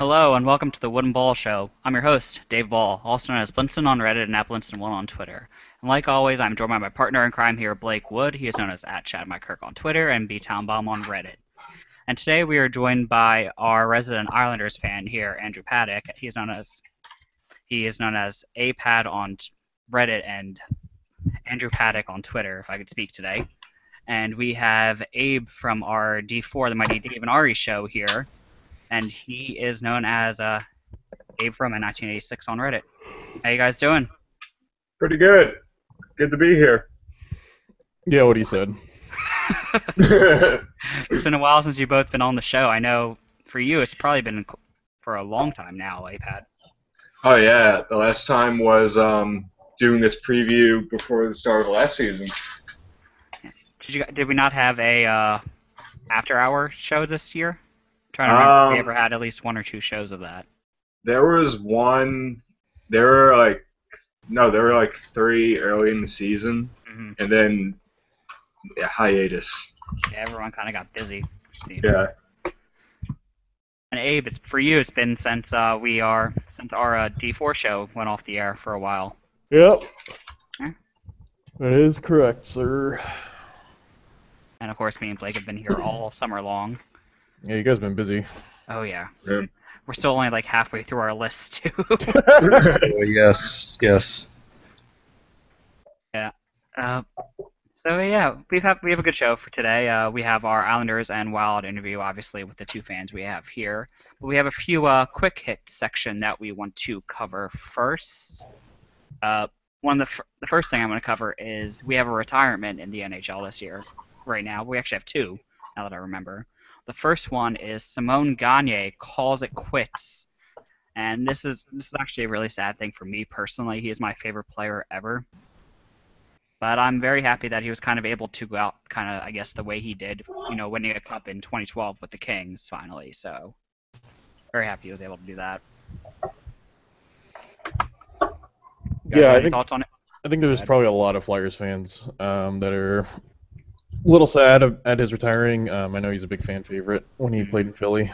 Hello and welcome to the Wooden Ball Show. I'm your host, Dave Ball, also known as Blinson on Reddit and @Blinson1 on Twitter. And like always, I'm joined by my partner in crime here, Blake Wood. He is known as @ChadMyKirk on Twitter and BTownBomb on Reddit. And today we are joined by our resident Islanders fan here, Andrew Paddock. He is known as APAD on Reddit and Andrew Paddock on Twitter, if I could speak today. And we have Abe from our D4, the Mighty Dave and Ari show here. And he is known as Abe from 1986 on Reddit. How you guys doing? Pretty good. Good to be here. Yeah, what he said. It's been a while since you've both been on the show. I know for you it's probably been for a long time now, APAD. Oh yeah, the last time was doing this preview before the start of the last season. Did we not have a after-hour show this year? I'm trying to remember if we ever had at least one or two shows of that. There was one. There were like three early in the season, and then hiatus. Yeah, everyone kind of got busy. Yeah. And Abe, for you, it's been since our D4 show went off the air for a while. Yep. Huh? That is correct, sir. And of course, me and Blake have been here all summer long. Yeah, you guys been busy. Oh yeah. Yeah. We're still only like halfway through our list too. Yes. Yeah. So yeah, we have a good show for today. We have our Islanders and Wild interview, obviously, with the two fans we have here. But we have a few quick hit section that we want to cover first. The first thing I'm going to cover is we have a retirement in the NHL this year. Right now, we actually have two. Now that I remember, the first one is Simone Gagne calls it quits, and this is actually a really sad thing for me personally. He is my favorite player ever. But I'm very happy that he was kind of able to go out I guess, the way he did, winning a cup in 2012 with the Kings, finally. So, very happy he was able to do that. You guys have any thoughts on it? I think there's probably a lot of Flyers fans that are a little sad at his retiring. I know he's a big fan favorite when he played in Philly.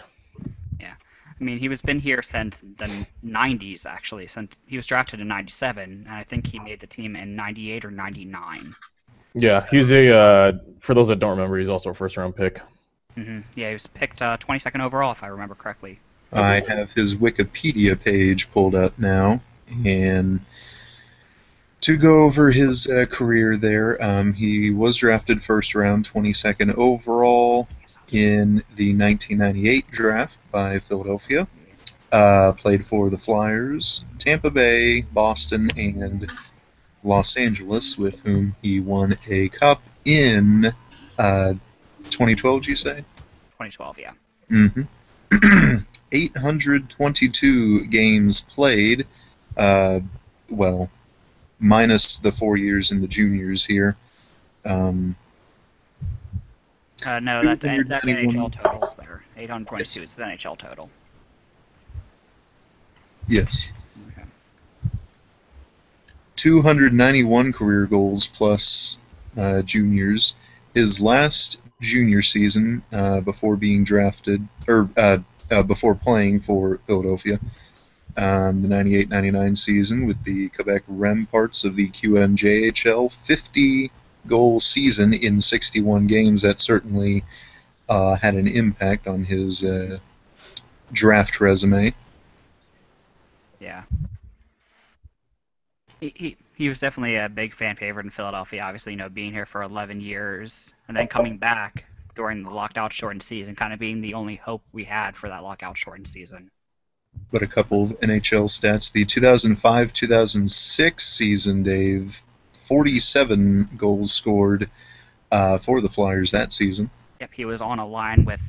Yeah. I mean, he was been here since the 90s, actually, since he was drafted in 97, and I think he made the team in 98 or 99. Yeah, he's for those that don't remember, he's also a first-round pick. Yeah, he was picked 22nd overall, if I remember correctly. I have his Wikipedia page pulled up now, and to go over his career there, he was drafted first round, 22nd overall in the 1998 draft by Philadelphia. Played for the Flyers, Tampa Bay, Boston, and Los Angeles, with whom he won a cup in 2012, did you say? 2012, yeah. 822 games played, minus the 4 years in the juniors here. No, that's NHL totals there. 822 is the NHL total. Yes. Okay. 291 career goals plus juniors. His last junior season before being drafted, or before playing for Philadelphia, the 98-99 season with the Quebec Remparts of the QMJHL, 50-goal season in 61 games. That certainly had an impact on his draft resume. Yeah. He was definitely a big fan favorite in Philadelphia, obviously, being here for 11 years, and then coming back during the lockout-shortened season, kind of being the only hope we had for that lockout-shortened season. But a couple of NHL stats. The 2005-2006 season, Dave, 47 goals scored for the Flyers that season. Yep, he was on a line with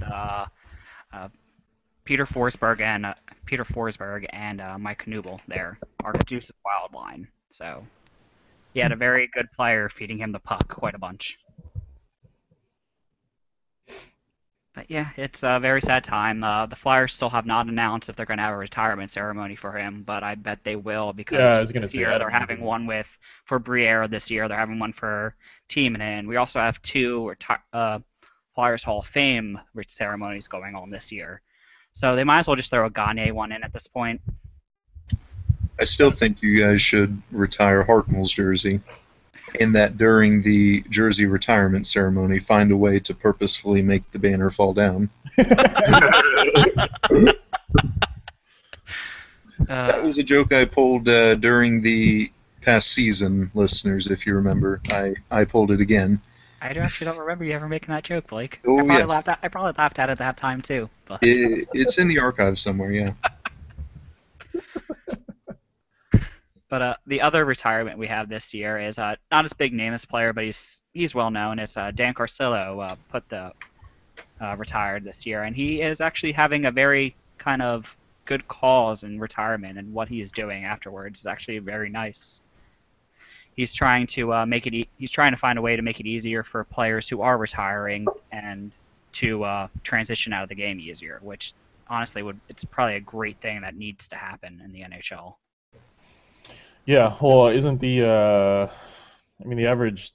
Peter Forsberg and Mike Knuble there, our Deuces Wild line. So he had a very good player feeding him the puck quite a bunch. But yeah, it's a very sad time. The Flyers still have not announced if they're going to have a retirement ceremony for him, but I bet they will, because Yeah, I was gonna this say year that. they're having one for Briere this year. They're having one for Timonen. We also have two Flyers Hall of Fame ceremonies going on this year. So they might as well just throw a Gagne one in at this point. I still think you guys should retire Hartnell's jersey, and that during the jersey retirement ceremony, find a way to purposefully make the banner fall down. That was a joke I pulled during the past season, listeners, if you remember. I pulled it again. I actually don't remember you ever making that joke, Blake. Oh, I yes. probably laughed at it that time, too. But. It's in the archives somewhere, yeah. But the other retirement we have this year is not as big name as player, but he's well known. It's Dan Carcillo retired this year, and he is actually having a very kind of good cause in retirement, and what he is doing afterwards is actually very nice. He's trying to he's trying to find a way to make it easier for players who are retiring and to transition out of the game easier, which honestly it's probably a great thing that needs to happen in the NHL. Yeah, well, isn't the the average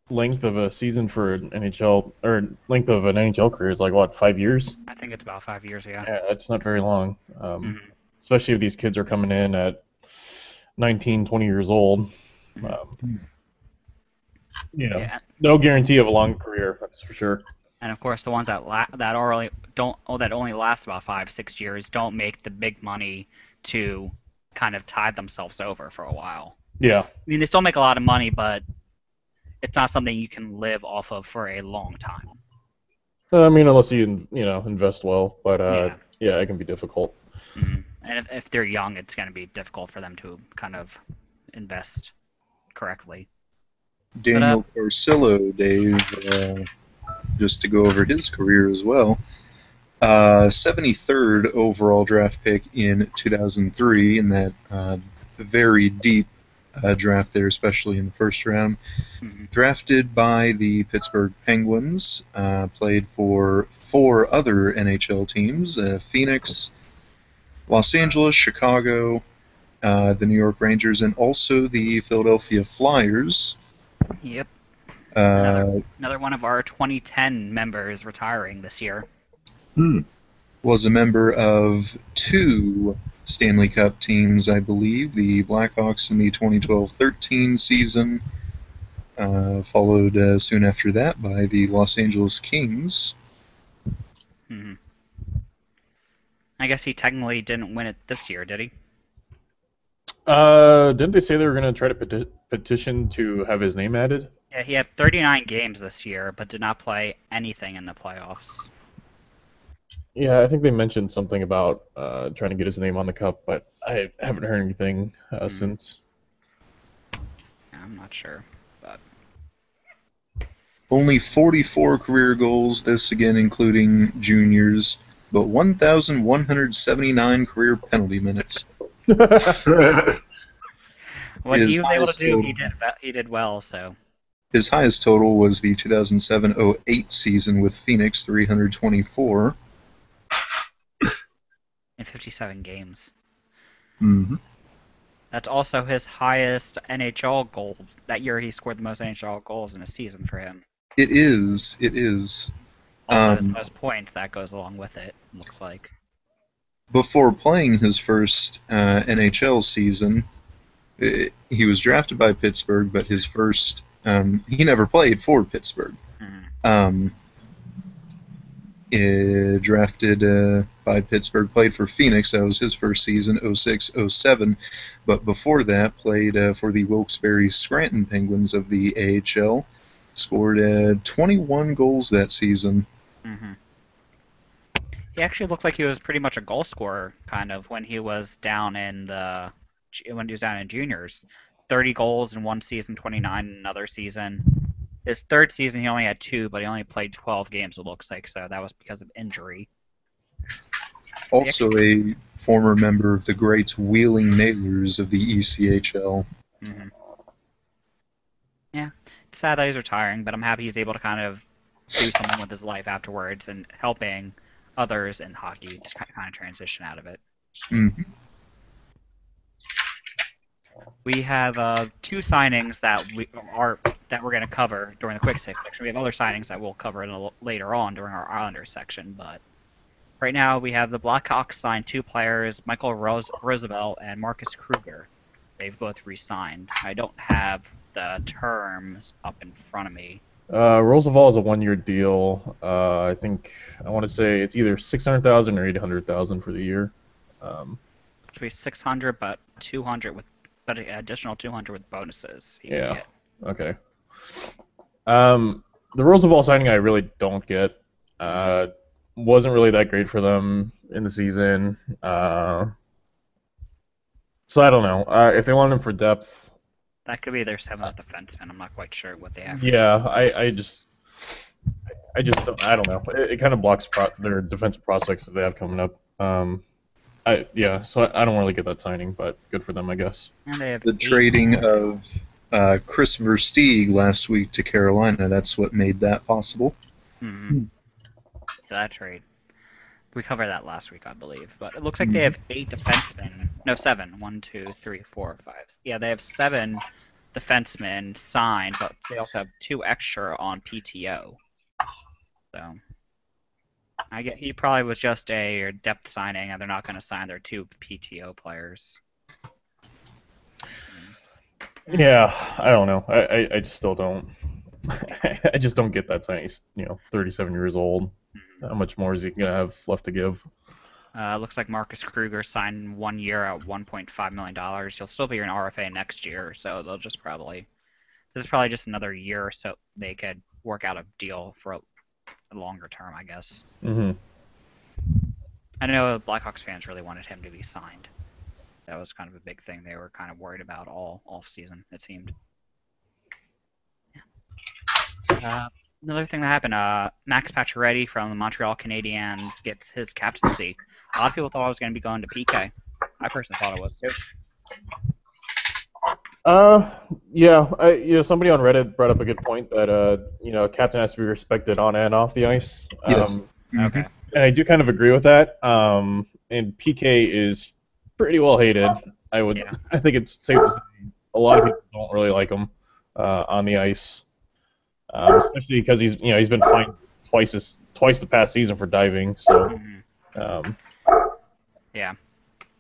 length of a season for an NHL, or length of an NHL career is like, what, 5 years? I think it's about 5 years, yeah. Yeah, it's not very long. Especially if these kids are coming in at 19, 20 years old. No guarantee of a long career, that's for sure. And of course, the ones that only last about 5-6 years don't make the big money to kind of tide themselves over for a while. Yeah. I mean, they still make a lot of money, but it's not something you can live off of for a long time. I mean, unless you invest well, but yeah, it can be difficult. Mm-hmm. And if they're young, it's going to be difficult for them to kind of invest correctly. Daniel Carcillo, Dave, just to go over his career as well. 73rd overall draft pick in 2003 in that very deep draft there, especially in the first round. Mm-hmm. Drafted by the Pittsburgh Penguins, played for 4 other NHL teams, Phoenix, Los Angeles, Chicago, the New York Rangers, and also the Philadelphia Flyers. Yep. Another one of our 2010 members retiring this year. Was a member of 2 Stanley Cup teams, I believe, the Blackhawks in the 2012-13 season, followed soon after that by the Los Angeles Kings. Mm-hmm. I guess he technically didn't win it this year, did he? Didn't they say they were going to try to petition to have his name added? Yeah, he had 39 games this year, but did not play anything in the playoffs. Yeah, I think they mentioned something about trying to get his name on the cup, but I haven't heard anything since. I'm not sure, but only 44 career goals, this again including juniors, but 1,179 career penalty minutes. What he was able to do, he did well. So his highest total was the 2007-08 season with Phoenix, 324. In 57 games. Mm-hmm. That's also his highest NHL goal. That year he scored the most NHL goals in a season for him. It is. Also his most points, that goes along with it, looks like. Before playing his first NHL season, he was drafted by Pittsburgh, but his first... he never played for Pittsburgh. Mm-hmm. Drafted by Pittsburgh, played for Phoenix. That was his first season, 06-07. But before that, played for the Wilkes-Barre Scranton Penguins of the AHL. Scored 21 goals that season. Mm-hmm. He actually looked like he was pretty much a goal scorer, kind of, when he was down in juniors. 30 goals in one season, 29 in another season. His third season, he only had 2, but he only played 12 games, it looks like, so that was because of injury. Also a former member of the great Wheeling Nailers of the ECHL. Mm-hmm. Yeah, it's sad that he's retiring, but I'm happy he's able to kind of do something with his life afterwards and helping others in hockey to kind of transition out of it. Mm-hmm. We have 2 signings that we're going to cover during the quick six section. We have other signings that we'll cover later on during our Islanders section, but Right now, we have the Blackhawks signed two players, Michael Roosevelt and Marcus Kruger. They've both re-signed. I don't have the terms up in front of me. Roosevelt is a 1-year deal. I think I want to say it's either 600,000 or 800,000 for the year. Which would be 600, but 200 with, but an additional 200 with bonuses. Yeah. Okay. The Roosevelt signing I really don't get. Wasn't really that great for them in the season. So I don't know. If they want him for depth, that could be their seventh defenseman. I'm not quite sure what they have. Yeah, I just don't, I don't know. It kind of blocks their defensive prospects that they have coming up. So I don't really get that signing, but good for them, I guess. And they have the trading of Chris Versteeg last week to Carolina, that's what made that possible. Mm-hmm. That trade. We covered that last week, I believe. But it looks like they have 8 defensemen. No, 7. 1, 2, 3, 4, 5. Yeah, they have 7 defensemen signed, but they also have 2 extra on PTO. So I get he probably was just a depth signing, and they're not going to sign their 2 PTO players. Yeah, I don't know. I just still don't. I just don't get that signing. He's 37 years old. How much more is he gonna have left to give? Looks like Marcus Kruger signed 1 year at $1.5 million. He'll still be an RFA next year, so they'll just probably. This is probably just another year, so they could work out a deal for a longer term, I guess. Mm-hmm. I know Blackhawks fans really wanted him to be signed. That was kind of a big thing they were kind of worried about all off-season, it seemed. Yeah. Another thing that happened, Max Pacioretty from the Montreal Canadiens gets his captaincy. A lot of people thought it was going to be going to PK. I personally thought it was too. Somebody on Reddit brought up a good point that a captain has to be respected on and off the ice. Yes. Okay. And I do kind of agree with that. And PK is pretty well hated. I think it's safe to say a lot of people don't really like him on the ice. Especially because he's been fined twice the past season for diving. So, yeah.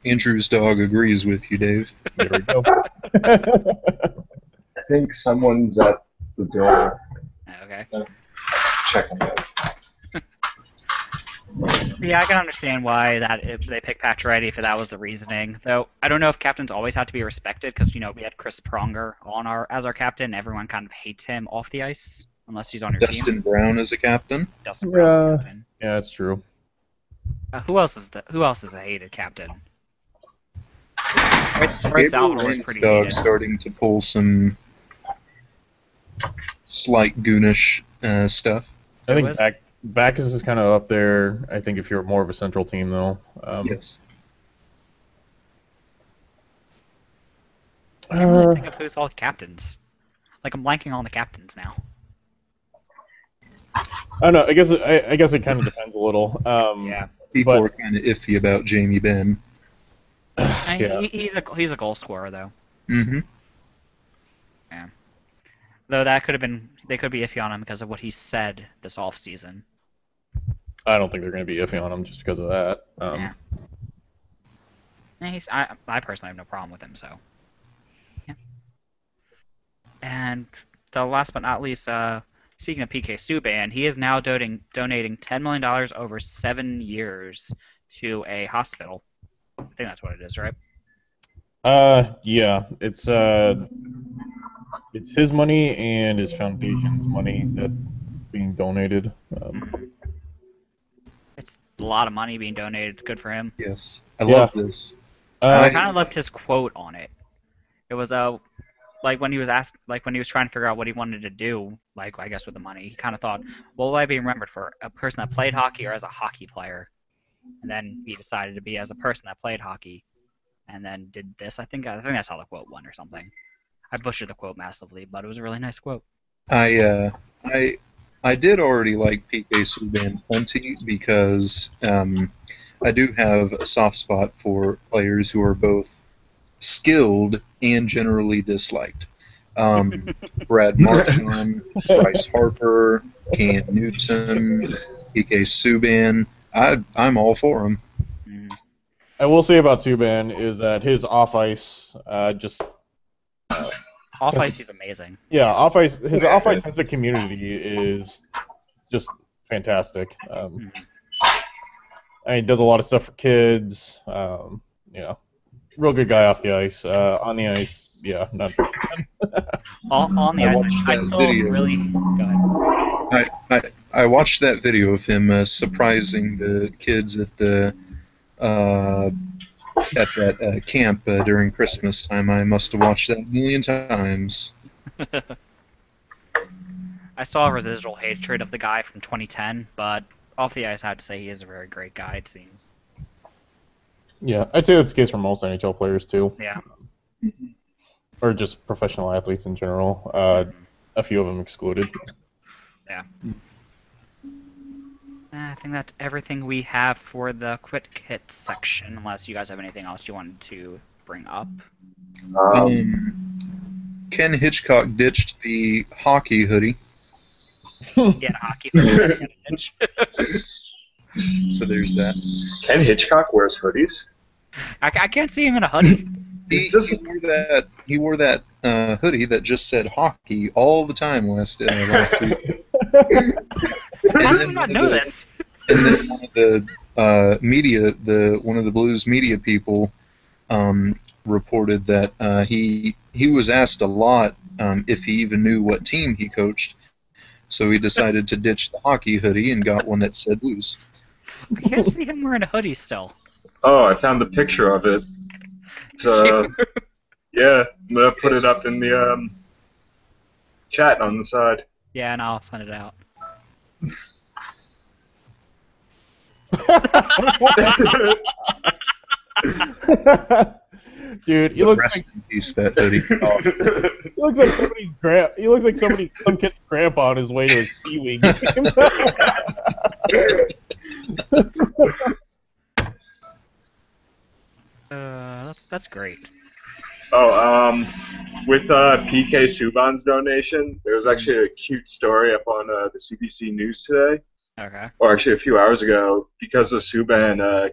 Andrew's dog agrees with you, Dave. There we go. I think someone's at the door. Okay. Checking it. Yeah, I can understand why if they picked Pacioretty if that was the reasoning. Though I don't know if captains always have to be respected because we had Chris Pronger as our captain. Everyone kind of hates him off the ice unless he's on your team. Dustin Brown as a captain. Dustin Brown's a captain. Yeah, that's true. Who else is a hated captain? Bryce Salvador was pretty hated. Starting to pull some slight goonish stuff. I think Backus is kind of up there. I think if you're more of a central team, though. Yes. I can't really think of who's all captains. Like, I'm blanking on the captains now. I don't know. I guess it kind of depends a little. Yeah. People are kind of iffy about Jamie Benn. Yeah. He's a goal scorer, though. Mm-hmm. Yeah. Though they could be iffy on him because of what he said this offseason. I don't think they're going to be iffy on him just because of that. Yeah. I personally have no problem with him, so. Yeah. And the last but not least, speaking of PK Subban, he is now donating $10 million over 7 years to a hospital. I think that's what it is, right? Yeah. It's his money and his foundation's money that's being donated. It's a lot of money being donated. It's good for him. Yes. I love this. I kind of loved his quote on it. It was when he was trying to figure out what he wanted to do, I guess with the money, he kind of thought, what will I be remembered for? A person that played hockey or as a hockey player? And then he decided to be as a person that played hockey, and then did this. I think that's how the quote went or something. I butchered the quote massively, but it was a really nice quote. I did already like PK Subban plenty because I do have a soft spot for players who are both skilled and generally disliked. Brad Marchand, Bryce Harper, Cam Newton, PK Subban. I'm all for him. Mm. I will say about Subban is that his off ice just Off ice, he's amazing. yeah, off ice his off ice sense of community is just fantastic. He does a lot of stuff for kids. Real good guy off the ice. On the ice, yeah, not. On the ice, I still video. really go ahead. I watched that video of him surprising the kids at that camp during Christmas time. I must have watched that a million times. I saw a residual hatred of the guy from 2010, but off the ice, I have to say he is a very great guy, it seems. Yeah, I'd say that's the case for most NHL players, too. Yeah. Or just professional athletes in general. A few of them excluded. Yeah. I think that's everything we have for the quick hit section, unless you guys have anything else you wanted to bring up. Ken Hitchcock ditched the hockey hoodie. Yeah, hockey for the edge. So there's that. Ken Hitchcock wears hoodies? I can't see him in a hoodie. He wore that hoodie that just said hockey all the time last season. How did we not know this? And then one of the one of the Blues media people reported that he was asked a lot if he even knew what team he coached, so he decided to ditch the hockey hoodie and got one that said Blues. I can't see him wearing a hoodie still. Oh, I found the picture of it. It's, yeah, I'm gonna put it up in the chat on the side. Yeah, and I'll send it out. Dude, he looks like in peace, that hoodie. Oh. He looks like some kid's grandpa on his way to his Pee-wee game. That's great. Oh, with PK Subban's donation, there was actually a cute story up on the CBC News today. Okay. Or actually a few hours ago, because of Subban,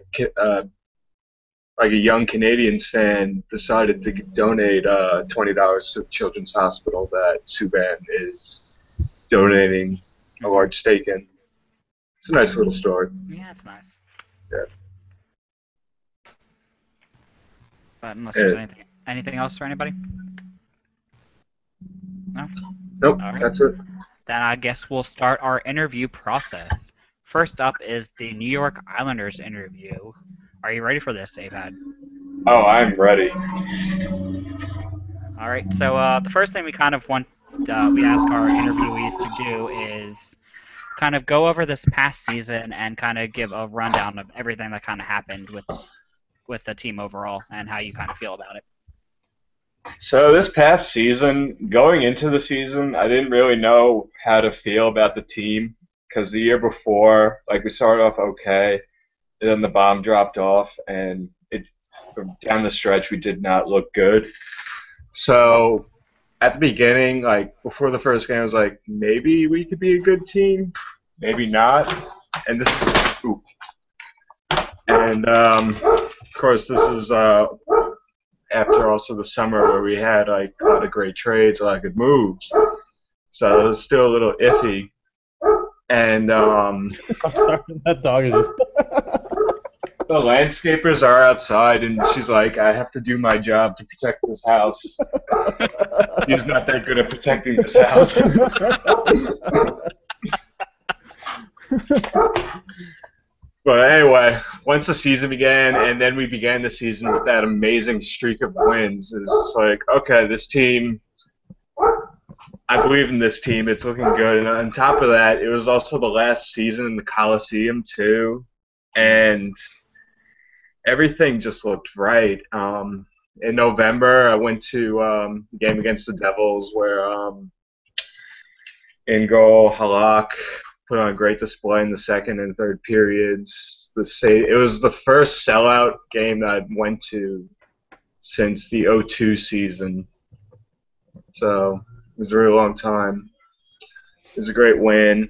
like a young Canadians fan decided to donate $20 to the Children's Hospital that Subban is donating a large stake in. It's a nice little story. Yeah, it's nice. Yeah. But unless there's anything else for anybody? No? Nope, All right. that's it. Then I guess we'll start our interview process. First up is the New York Islanders interview. Are you ready for this, Avad? Oh, I'm ready. All right. So the first thing we kind of want, we ask our interviewees to do is kind of go over this past season and kind of give a rundown of everything that kind of happened with the team overall and how you kind of feel about it. So this past season, going into the season, I didn't really know how to feel about the team because the year before, like we started off okay, and then the bomb dropped off, and down the stretch we did not look good. So at the beginning, like before the first game, I was like, maybe we could be a good team, maybe not. And of course, this is after also the summer where we had like a lot of great trades, a lot of good moves. So it was still a little iffy. And I'm sorry, that dog is just... The landscapers are outside, and she's like, I have to do my job to protect this house. He's not that good at protecting this house. But anyway, once the season began, and then we began the season with that amazing streak of wins, it's just like, okay, this team, I believe in this team. It's looking good. And on top of that, it was also the last season in the Coliseum, too. And everything just looked right. In November, I went to a game against the Devils where in goal, Halak put on a great display in the second and third periods. It was the first sellout game that I went to since the 2002 season. So it was a really long time. It was a great win.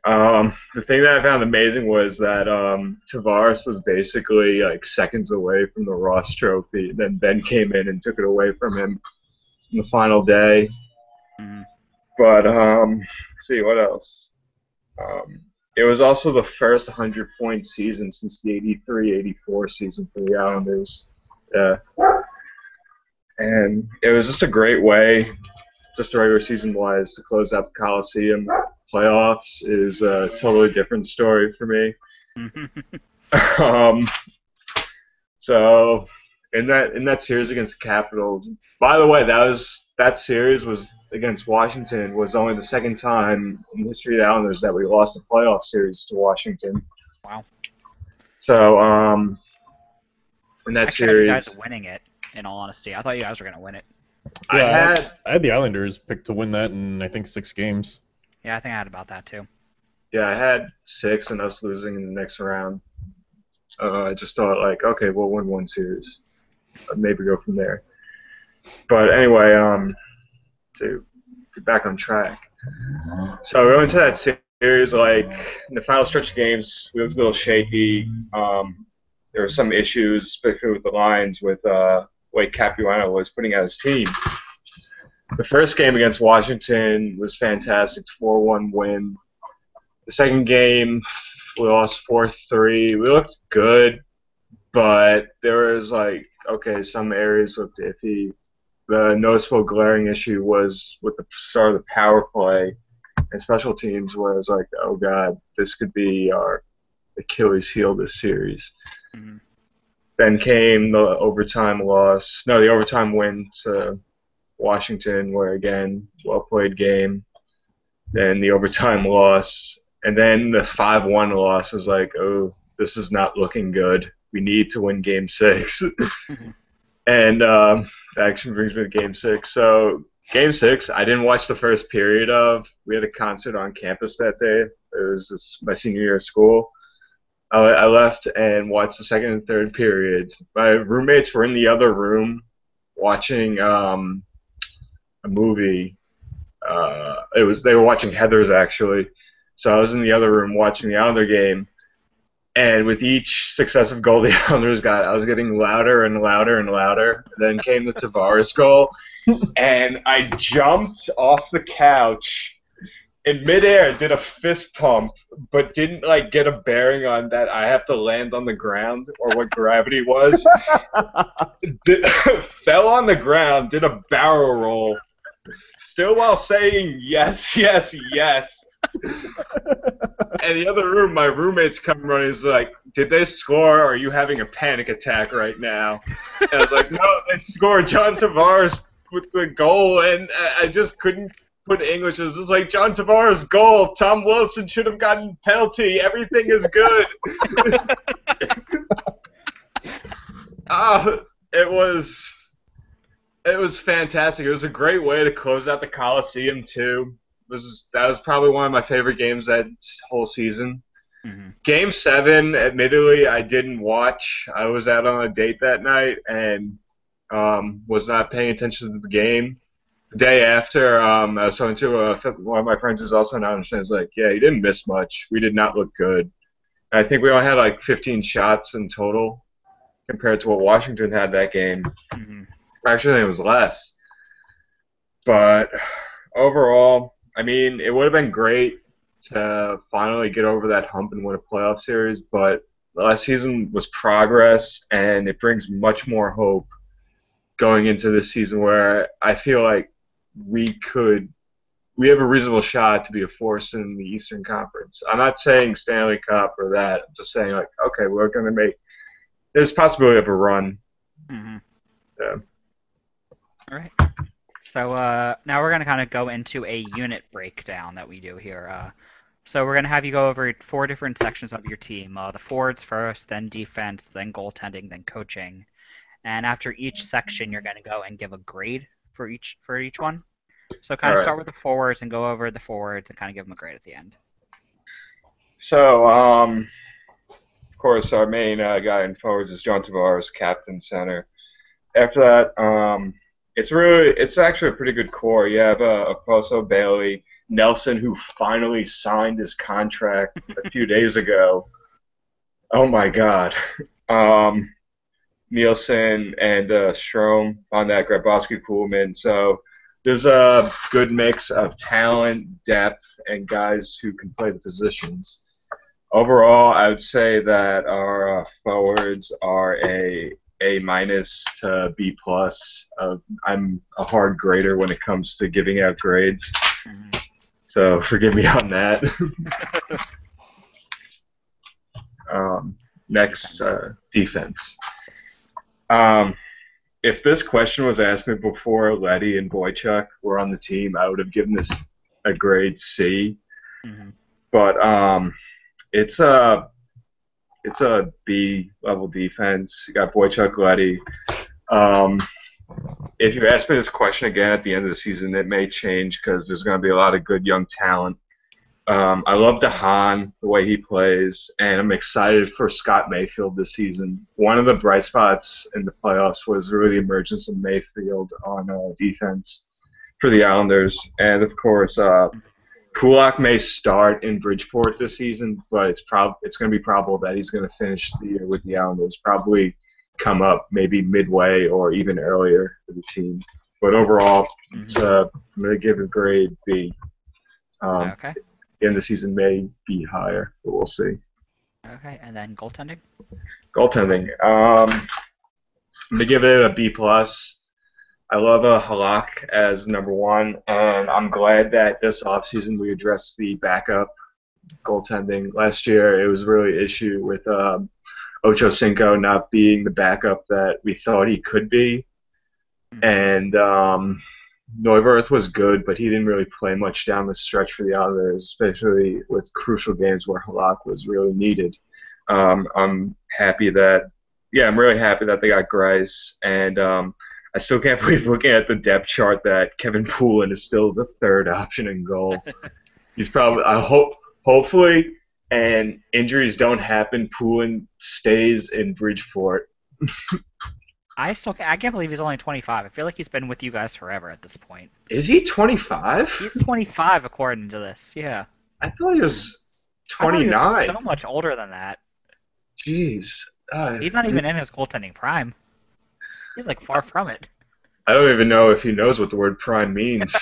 The thing that I found amazing was that Tavares was basically like seconds away from the Ross Trophy. Then Ben came in and took it away from him in the final day. Mhm. But let's see what else. Um, it was also the first 100-point season since the 83-84 season for the Wow. Islanders. Yeah, and it was just a great way, just the regular season wise, to close out the Coliseum. Playoffs is a totally different story for me. Um, so in that series against the Capitals, by the way, that series was against Washington was only the second time in the history of the Islanders that we lost a playoff series to Washington. Wow. So in that Actually, I had you guys series, winning it. In all honesty, I thought you guys were gonna win it. I Yeah, had I had the Islanders picked to win that in I think 6 games. Yeah, I think I had about that too. yeah I had 6 and us losing in the next round. I just thought like, okay, we'll win one series, maybe go from there. But anyway, to get back on track. So we went into that series like in the final stretch of games, we looked a little shaky. There were some issues, especially with the lines, with way Capuano was putting out his team. The first game against Washington was fantastic, 4-1 win. The second game, we lost 4-3. We looked good, but there was like, okay, some areas looked iffy. The noticeable glaring issue was with the start of the power play and special teams, where it was like, oh god, this could be our Achilles heel this series. Mhm. Then came the overtime loss, no, the overtime win to Washington, where again, well played game. Then the overtime loss, and then the 5-1 loss was like, oh, this is not looking good. We need to win Game 6. Mhm. And that actually brings me to Game 6. So, Game 6, I didn't watch the first period of. We had a concert on campus that day. It was my senior year of school. I left and watched the second and third periods. My roommates were in the other room watching a movie. They were watching Heather's actually. So I was in the other room watching the Islander game, and with each successive goal the Islanders got, I was getting louder and louder and louder. Then came the Tavares goal, and I jumped off the couch in midair, did a fist pump, but didn't like get a bearing on that I have to land on the ground or what gravity was. Fell on the ground, did a barrel roll, still while saying yes, yes, yes. And the other room, my roommate's coming running. He's like, "Did they score? Or are you having a panic attack right now?" And I was like, "No, they scored. John Tavares with the goal," and I just couldn't put English. It was just like John Tavares goal. Tom Wilson should have gotten penalty. Everything is good. uh, it was it was fantastic. It was a great way to close out the Coliseum too. That was probably one of my favorite games that whole season. Mhm. Game 7, admittedly, I didn't watch. I was out on a date that night and was not paying attention to the game. The day after, I was talking to one of my friends who's also an Islanders fan. He's like, "Yeah, he didn't miss much. We did not look good." And I think we only had like 15 shots in total compared to what Washington had that game. Mhm. Actually, it was less. But overall, I mean, it would have been great to finally get over that hump and win a playoff series, but last season was progress, and it brings much more hope going into this season where I feel like we could we have a reasonable shot to be a force in the Eastern Conference. I'm not saying Stanley Cup or that. I'm just saying like, okay, we're going to make there's a possibility of a run. Mhm. Yeah. All right. So now we're gonna kind of go into a unit breakdown that we do here. So we're gonna have you go over 4 different sections of your team: the forwards first, then defense, then goaltending, then coaching. And after each section, you're gonna go and give a grade for each one. So kind All of right. start with the forwards and go over the forwards and kind of give them a grade at the end. So, of course, our main guy in forwards is John Tavares, captain center. After that, it's actually a pretty good core. You have Oposo, Bailey, Nelson, who finally signed his contract a few days ago. Oh my God. Nielsen and Strom on that, Grabowski, Kuhlman. So there's a good mix of talent, depth, and guys who can play the positions. Overall, I would say that our forwards are A minus to B plus. I'm a hard grader when it comes to giving out grades, so forgive me on that. Next, defense. If this question was asked me before Letty and Boychuk were on the team, I would have given this a grade C. But it's a B level defense. You got Boychuk, Letty. If you ask me this question again at the end of the season, it may change because there's going to be a lot of good young talent. I love DeHaan, the way he plays, and I'm excited for Scott Mayfield this season. One of the bright spots in the playoffs was really the emergence of Mayfield on defense for the Islanders. And, of course, Kulak may start in Bridgeport this season, but it's going to be probable that he's going to finish the year with the Islanders, probably come up maybe midway or even earlier for the team. But overall, I'm going to give a grade B. Okay. The end of the season may be higher, but we'll see. Okay, and then goaltending? Goaltending. I'm going to give it a B+. I love a Halak as number one, and I'm glad that this offseason we addressed the backup goaltending. Last year it was really an issue with Ocho Cinco not being the backup that we thought he could be. And Neuwirth was good, but he didn't really play much down the stretch for the Islanders, especially with crucial games where Halak was really needed. I'm really happy that they got Grice, and I still can't believe looking at the depth chart that Kevin Poulin is still the third option in goal. He's probably, hopefully, and injuries don't happen, Poulin stays in Bridgeport. I can't believe he's only 25. I feel like he's been with you guys forever at this point. Is he 25? He's 25 according to this. Yeah. I thought he was I thought 29. he was so much older than that. Jeez. He's not even in his goaltending prime. He's like far from it. I don't even know if he knows what the word prime means.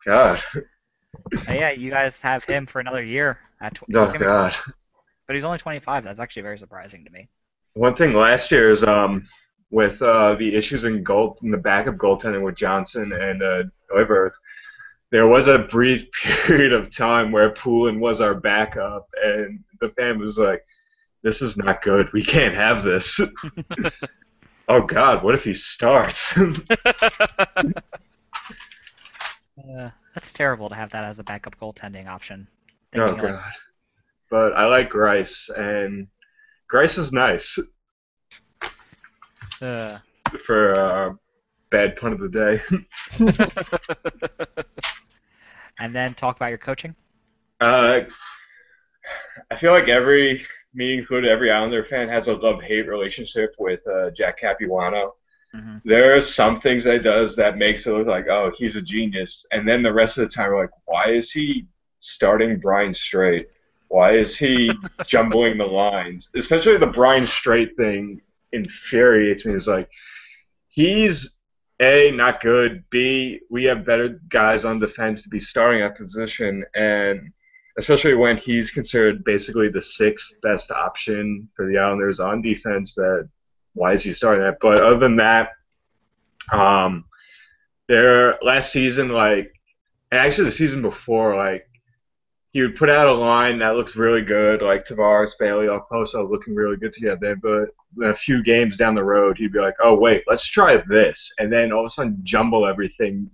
God. Yeah, you guys have him for another year at Oh God. But he's only 25. That's actually very surprising to me. One thing last year is with the issues in the backup goaltending with Johnson and Neuwirth, there was a brief period of time where Poulin was our backup, and the fan was like, "This is not good. We can't have this." Oh God, what if he starts? That's terrible to have that as a backup goaltending option. Oh God. But I like Grice, and Grice is nice. For bad pun of the day. And then talk about your coaching. I feel like every Islander fan has a love-hate relationship with Jack Capuano. There are some things that he does that makes it look like, oh, he's a genius. And then the rest of the time, we're like, why is he starting Brian Straight? Why is he jumbling the lines? Especially the Brian Straight thing infuriates me. It's like, he's A, not good. B, we have better guys on defense to be starting that position. And especially when he's considered basically the sixth best option for the Islanders on defense, why is he starting that? But other than that, last season, and actually the season before, he would put out a line that looks really good, like Tavares, Bailey, Okposo looking really good together. But a few games down the road, he'd be like, oh, wait, let's try this. And then all of a sudden jumble everything,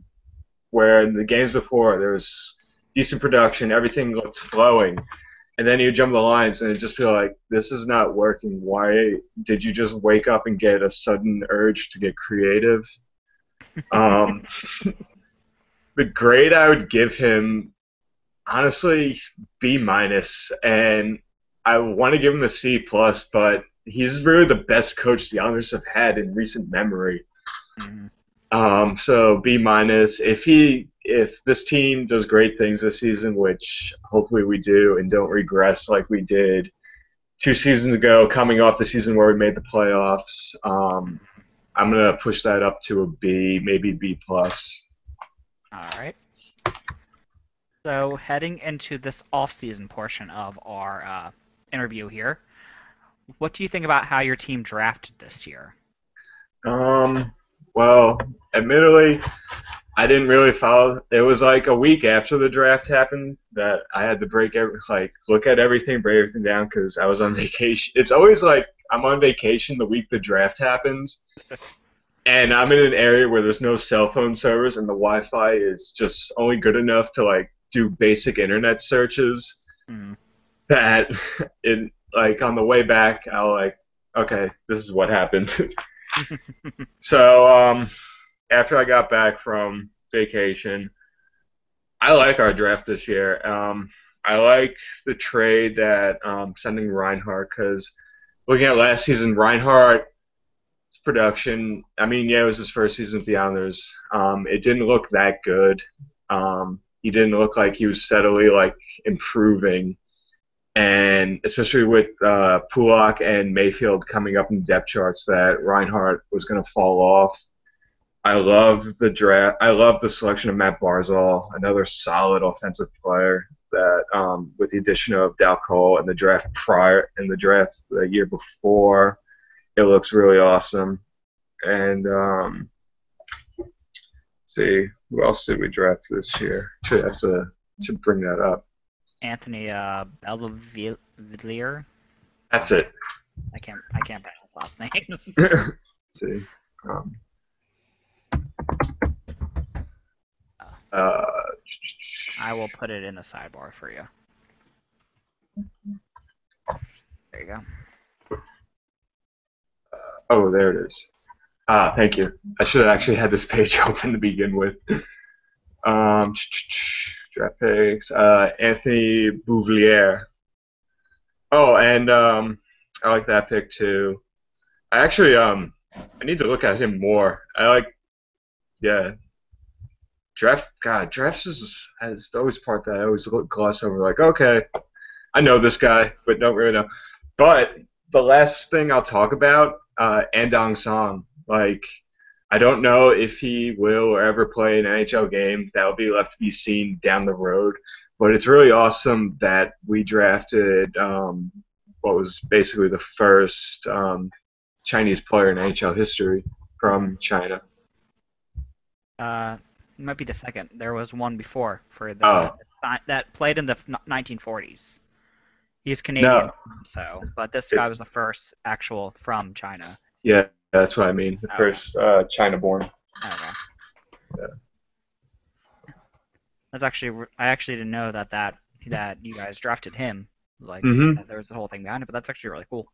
where in the games before there was decent production, everything looked flowing. And then you jump the lines and it just feel like, this is not working. Why did you just wake up and get a sudden urge to get creative? The grade I would give him, honestly, B-. And I want to give him a C+, but he's really the best coach the Islanders have had in recent memory. So B-. If if this team does great things this season, which hopefully we do, and don't regress like we did 2 seasons ago, coming off the season where we made the playoffs, I'm gonna push that up to a B, maybe B plus. All right. So heading into this off-season portion of our interview here, what do you think about how your team drafted this year? Well, admittedly, I didn't really follow. It was like a week after the draft happened that I had to look at everything, break everything down because I was on vacation. It's always like I'm on vacation the week the draft happens, and I'm in an area where there's no cell phone service and the Wi-Fi is just only good enough to like do basic internet searches. Hmm. That on the way back, okay, this is what happened. So after I got back from vacation, I like our draft this year. I like the trade that sending Reinhardt because looking at last season, Reinhardt's production. I mean, yeah, it was his first season with the Islanders. It didn't look that good. He didn't look like he was steadily improving, and especially with Pulak and Mayfield coming up in depth charts, that Reinhardt was going to fall off. I love the draft. I love the selection of Matt Barzal, another solid offensive player. That with the addition of Dal Cole and the draft the year before, it looks really awesome. And see, who else did we draft this year? Should bring that up. Anthony Bellevillier. That's it. I can't pronounce last names. See. I will put it in the sidebar for you. There you go. Oh, there it is. Thank you. I should have actually had this page open to begin with. Draft picks. Anthony Bouvier. Oh, and I like that pick too. I actually I need to look at him more. Drafts is always part that I always gloss over. Like, okay, I know this guy, but don't really know. But the last thing I'll talk about, Andong Song. Like, I don't know if he will or ever play an NHL game. That'll be left to be seen down the road. But it's really awesome that we drafted what was basically the first Chinese player in NHL history from China. It might be the second. There was one before for the that played in the 1940s. He's Canadian, but this guy was the first actual from China. Yeah, that's what I mean. The first China-born. Okay. Yeah. That's actually I actually didn't know that you guys drafted him. There was the whole thing behind it, but that's actually really cool.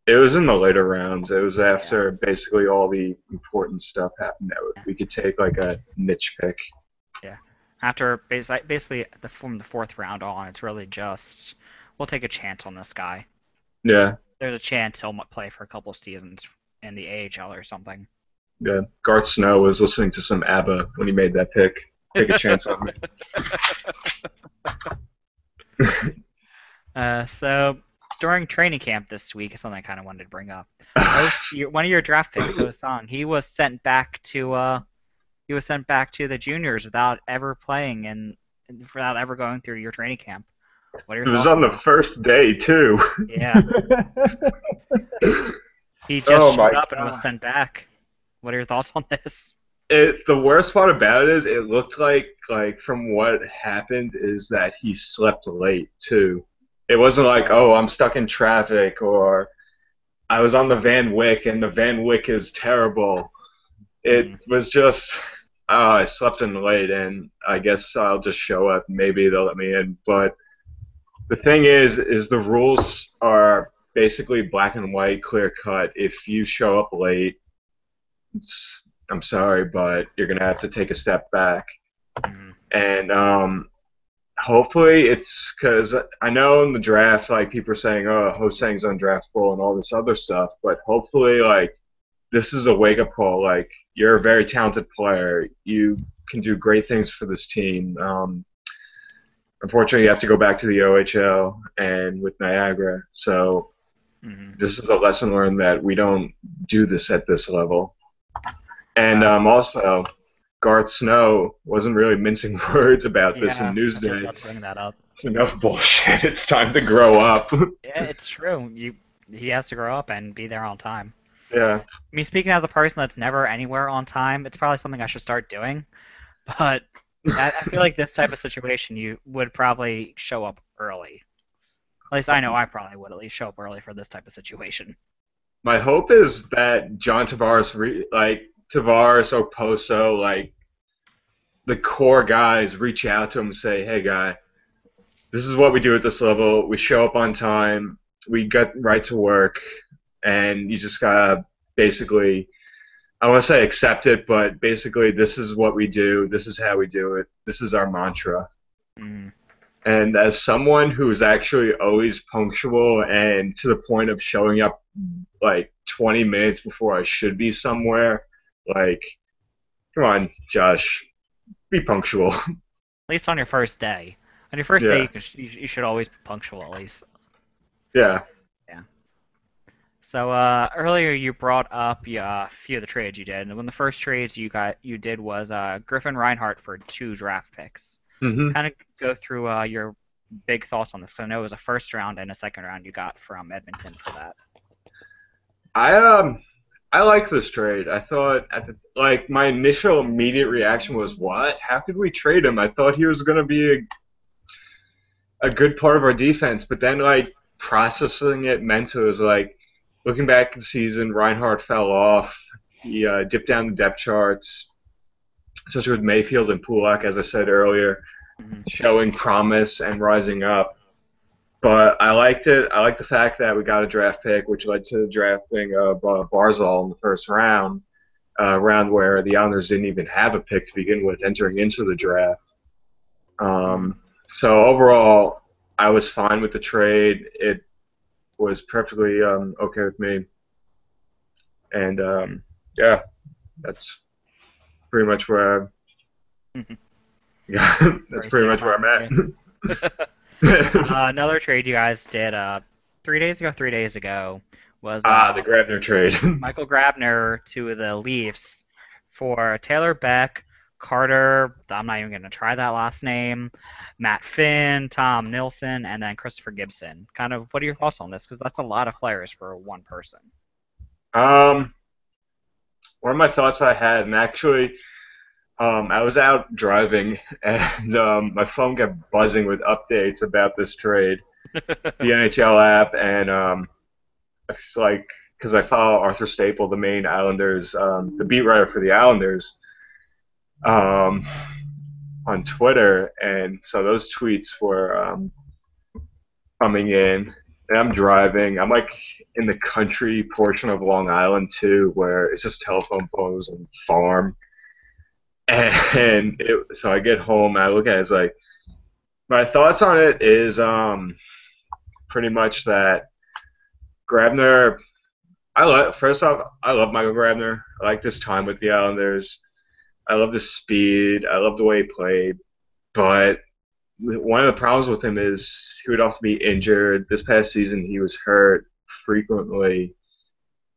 It was in the later rounds. It was after basically all the important stuff happened that we could take like a niche pick. Yeah. After basically from the fourth round on, it's really just we'll take a chance on this guy. Yeah. There's a chance he'll play for a couple of seasons in the AHL or something. Yeah. Garth Snow was listening to some ABBA when he made that pick. Take a chance on me. So during training camp this week, something I kind of wanted to bring up. One of your draft picks, Ho-Sung, he was sent back to the juniors without ever playing and without ever going through your training camp. What are your It was thoughts on the first day too. Yeah. He just showed up and was sent back. What are your thoughts on this? The worst part about it is it looked like from what happened is that he slept late too. It wasn't like, oh, I'm stuck in traffic or I was on the Van Wyck and the Van Wyck is terrible. It was just, I slept in late and I guess I'll just show up. Maybe they'll let me in. But the thing is the rules are basically black and white, clear cut. If you show up late, I'm sorry, but you're going to have to take a step back. And hopefully it's because I know in the draft, like, people are saying, oh, Ho-Sang's undraftable and all this other stuff, but hopefully, like, this is a wake-up call. Like, you're a very talented player. You can do great things for this team. Unfortunately, you have to go back to the OHL and with Niagara. So Hmm. this is a lesson learned that we don't do this at this level. And Wow. also, Garth Snow wasn't really mincing words about this in Yeah, I was just Newsday. about to bring that up. It's enough bullshit. It's time to grow up. Yeah, it's true. He has to grow up and be there on time. Yeah. I mean, speaking as a person that's never anywhere on time, it's probably something I should start doing. But I feel like this type of situation, you would probably show up early. At least I know I probably would at least show up early for this type of situation. My hope is that John Tavares, Tavares, Oposo, like the core guys, reach out to him and say, "Hey, guy, this is what we do at this level. We show up on time. We get right to work, and you just gotta basically, I don't want to say accept it, but basically, this is what we do. This is how we do it. This is our mantra." Mm. And as someone who's actually always punctual and to the point of showing up like 20 minutes before I should be somewhere, like, come on, Josh, be punctual. At least on your first day. On your first day, Yeah, you should always be punctual at least. yeah. Yeah. So earlier you brought up a few of the trades you did, and one of the first trades you did was Griffin Reinhart for 2 draft picks. hmm Kind of go through your big thoughts on this. So I know it was a first round and a second round you got from Edmonton for that. I I like this trade. I thought like my initial immediate reaction was, "What? How could we trade him?" I thought he was going to be a good part of our defense, but then like processing it mentally was like looking back at the season, Reinhardt fell off. He dipped down the depth charts, especially with Mayfield and Pulak, as I said earlier, Hmm. showing promise and rising up. But I liked it. I liked the fact that we got a draft pick, which led to the drafting of Barzal in the first round, round where the Islanders didn't even have a pick to begin with entering into the draft. So overall, I was fine with the trade. It was perfectly okay with me. And yeah, that's pretty much where Hmm. yeah, that's Very pretty much where simple. I'm Yeah. at. Another trade you guys did 3 days ago was The Grabner trade. Michael Grabner to the Leafs for Taylor Beck, Carter, I'm not even going to try that last name, Matt Finn, Tom Nilsson, and then Christopher Gibson. Kind of, what are your thoughts on this? Because that's a lot of players for one person. um, One of my thoughts I had, and actually, I was out driving, and my phone kept buzzing with updates about this trade, the NHL app, and I feel like because I follow Arthur Staple, the main Islanders, the beat writer for the Islanders, um, on Twitter, and so those tweets were coming in. And I'm driving. I'm like in the country portion of Long Island too, where it's just telephone poles and farm. So I get home, and I look at it, it's like my thoughts on it is pretty much that Grabner. First off, I love Michael Grabner. I like this time with the Islanders. I love the speed. I love the way he played. But one of the problems with him is he would often be injured. This past season, he was hurt frequently.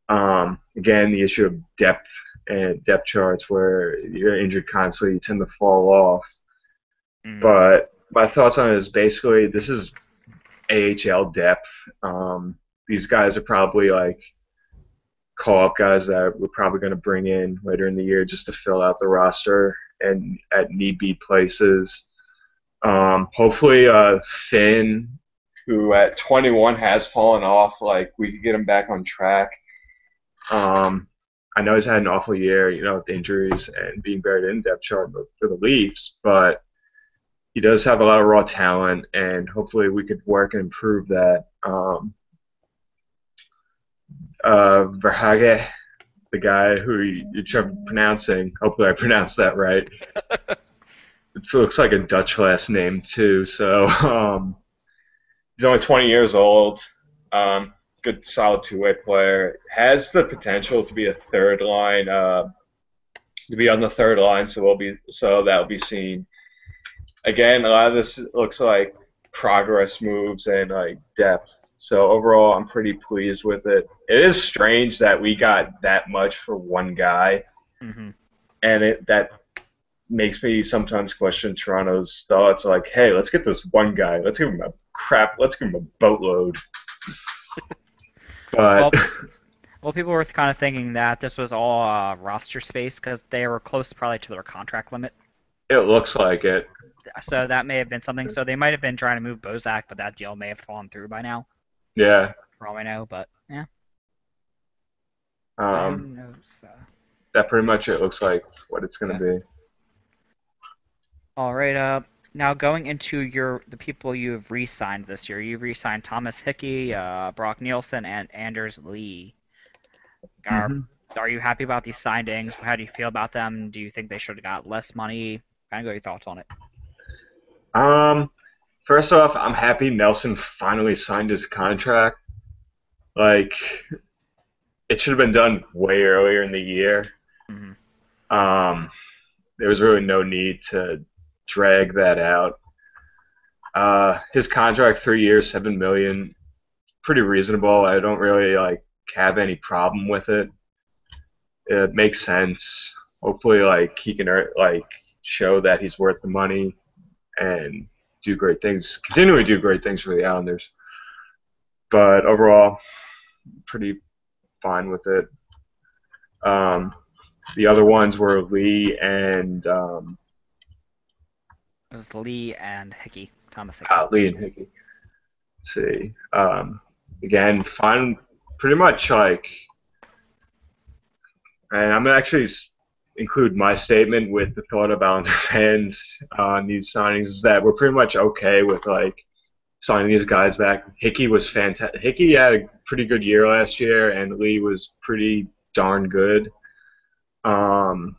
Again, the issue of depth and depth charts where you're injured constantly, you tend to fall off. Mm. But my thoughts on it is basically this is AHL depth. These guys are probably like call-up guys that we're probably going to bring in later in the year just to fill out the roster and at need-be places. Hopefully, Finn, who at 21 has fallen off, like we could get him back on track. I know he's had an awful year, with injuries and being buried in depth chart for the Leafs, but he does have a lot of raw talent, and hopefully we could work and improve that. Verhage, the guy who you tried pronouncing, hopefully I pronounced that right. It looks like a Dutch last name too. So he's only 20 years old. Good, solid two-way player. Has the potential to be a third line to be on the third line, so that'll be seen. Again, a lot of this looks like progress moves and like depth. So overall, I'm pretty pleased with it. It is strange that we got that much for one guy, Hmm. and that makes me sometimes question Toronto's thoughts. Like, hey, let's get this one guy. Let's give him a boatload. But Well, people were kind of thinking that this was all roster space because they were close probably to their contract limit. it looks like it. So that may have been something. So they might have been trying to move Bozak, but that deal may have fallen through by now, Yeah. for all I know. But yeah, who Um, knows? that pretty much it looks like what it's gonna Yeah. be. All right. Now going into the people you have re-signed this year. You've re-signed Thomas Hickey, Brock Nielsen, and Anders Lee. Are hmm are you happy about these signings? How do you feel about them? Do you think they should have got less money? Kind of go your thoughts on it. Um, first off, I'm happy Nelson finally signed his contract. Like, it should have been done way earlier in the year. Hmm. Um, there was really no need to drag that out. His contract, 3 years, 7 million, pretty reasonable. I don't really like have any problem with it. It makes sense. Hopefully, like he can like show that he's worth the money and do great things. Continually do great things for the Islanders. But overall, pretty fine with it. Um, the other ones were Lee and It was Lee and Hickey, Thomas Hickey. Lee and Hickey. Let's see. Again, fine. Pretty much like, and I'm gonna actually include my statement with the thought of Islander fans on these signings is that we're pretty much okay with like signing these guys back. Hickey was fantastic. Hickey had a pretty good year last year, and Lee was pretty darn good. Um,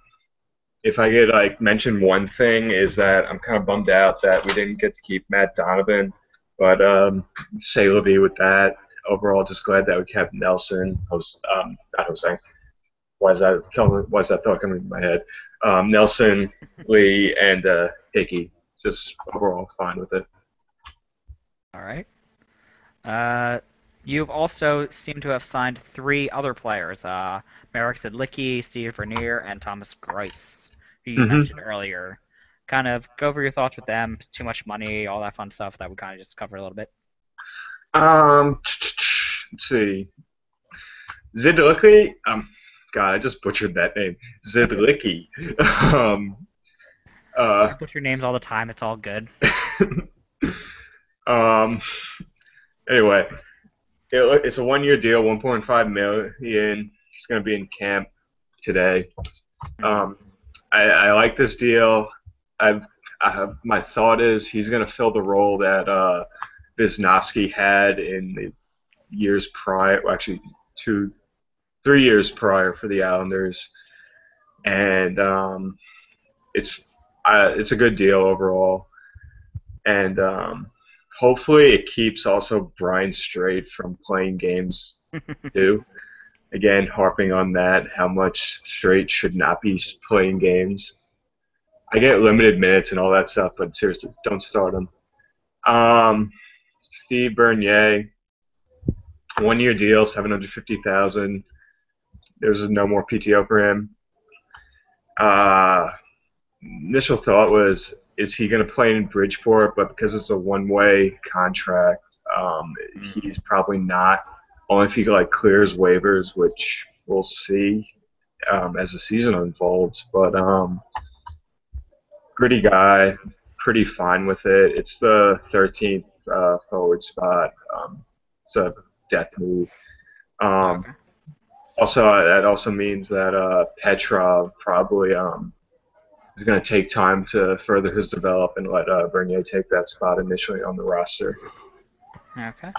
if I could like mention one thing is that I'm kind of bummed out that we didn't get to keep Matt Donovan, but say Levy with that. Overall, just glad that we kept Nelson. Not Jose. Why is that thought coming into my head? Nelson, Lee, and Hickey. Just overall fine with it. All right. You've also seemed to have signed three other players: Marek Zidlicki, Steve Vernier, and Thomas Greiss, who you hmm mentioned earlier. Kind of go over your thoughts with them. Too much money, all that fun stuff that we kind of just covered a little bit. Let's see. Zidlicki. God, I just butchered that name. Zidlicki. um, uh, I put your names all the time. It's all good. um, anyway, it's a 1 year deal, 1.5 million. He's going to be in camp today. Mhm. I like this deal. My thought is he's going to fill the role that Wisniewski had in the years prior. Well, actually, 3 years prior for the Islanders, and it's a good deal overall. And hopefully it keeps also Brian Straight from playing games too. Again, harping on that, how much Straight should not be playing games. I get limited minutes and all that stuff, but seriously, don't start him. Steve Bernier, 1 year deal, 750,000. There's no more PTO for him. Uh, Initial thought was, is he going to play in Bridgeport? But because it's a one-way contract, he's probably not. Only if he like clears waivers, which we'll see as the season unfolds. But gritty guy, pretty fine with it. It's the 13th forward spot. It's a death move. Um, Okay. Also, that also means that Petrov probably is going to take time to further his develop and let Bernier take that spot initially on the roster. Okay.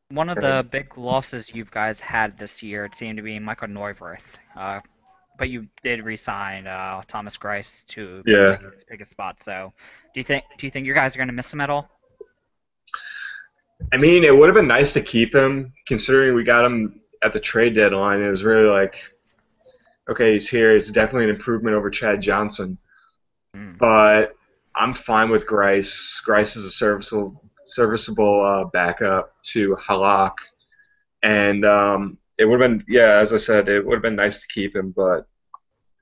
One of And the big losses you guys had this year, it seemed to be Michael Neuwirth. But you did re-sign Thomas Greiss to kind of yeah, pick his spot. So, do you think your guys are going to miss him at all? I mean, it would have been nice to keep him, considering we got him at the trade deadline. It was really like okay, he's here. It's definitely an improvement over Chad Johnson. Mm. But I'm fine with Grice. Grice is a serviceable backup to Halak, and it would have been, yeah, as I said, it would have been nice to keep him, but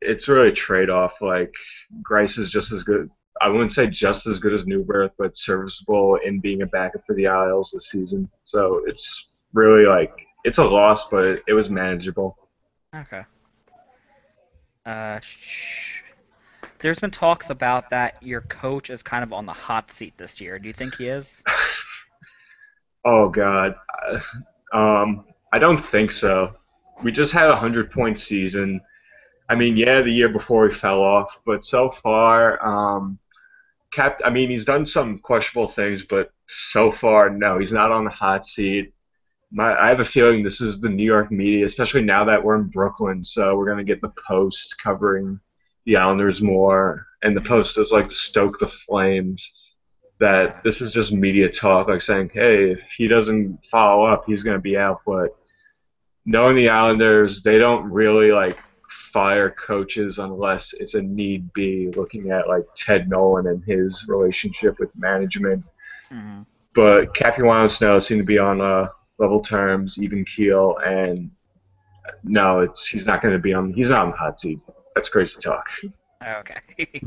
it's really a trade-off. Like Grice is just as good. I wouldn't say just as good as Newbirth, but serviceable in being a backup for the Isles this season. So it's really like it's a loss, but it was manageable. Okay. There's been talks about that your coach is kind of on the hot seat this year. Do you think he is? Oh God, I don't think so. We just had a 100-point season. I mean, Hmm. yeah, the year before he fell off, but so far, I mean, he's done some questionable things, but so far, no, he's not on the hot seat. I have a feeling this is the New York media, especially now that we're in Brooklyn, so we're gonna get the Post covering the Islanders more, and the Hmm. Post is like to stoke the flames. That Uh, this is just media talk, like saying, "Hey, if he doesn't follow up, he's gonna be out." But knowing the Islanders, they don't really like fire coaches unless it's a need be. Looking at like Ted Nolan and his relationship with management, hmm. but Capuano Snow seem to be on level terms, even keel, and no, it's he's not going to be on. He's not on the hot seat. That's crazy talk. Okay.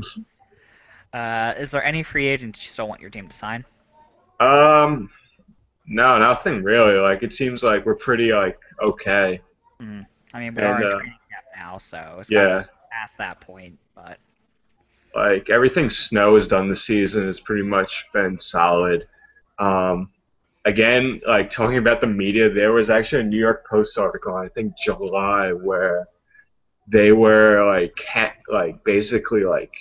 Is there any free agents you still want your team to sign? Um, no, nothing really. Like it seems like we're pretty like okay, Hmm. I mean, we are and in training camp now, so it's kind of yeah, past that point. But like everything Snow has done this season has pretty much been solid. Um, again, like talking about the media, there was actually a New York Post article, I think July, where they were like like basically like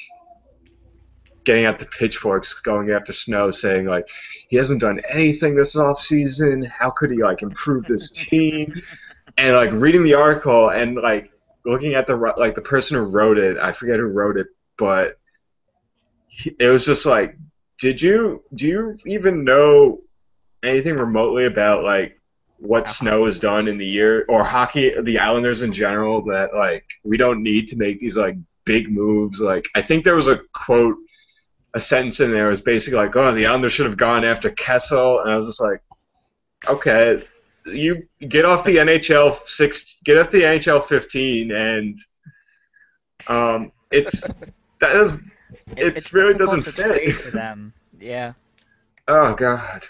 getting out the pitchforks, going after Snow, saying like he hasn't done anything this off season. How could he like improve this team? And like reading the article and like looking at the person who wrote it, I forget who wrote it, but it was just like, do you even know anything remotely about like what how Snow hockey has done in works. the year or hockey, the Islanders in general, that like we don't need to make these like big moves. Like I think there was a quote, a sentence in there was basically like, "Oh, the Islanders should have gone after Kessel," and I was just like, "Okay, you get off the NHL 15, and it's that is It's it's really difficult doesn't to fit." trade for them. Yeah. Oh God.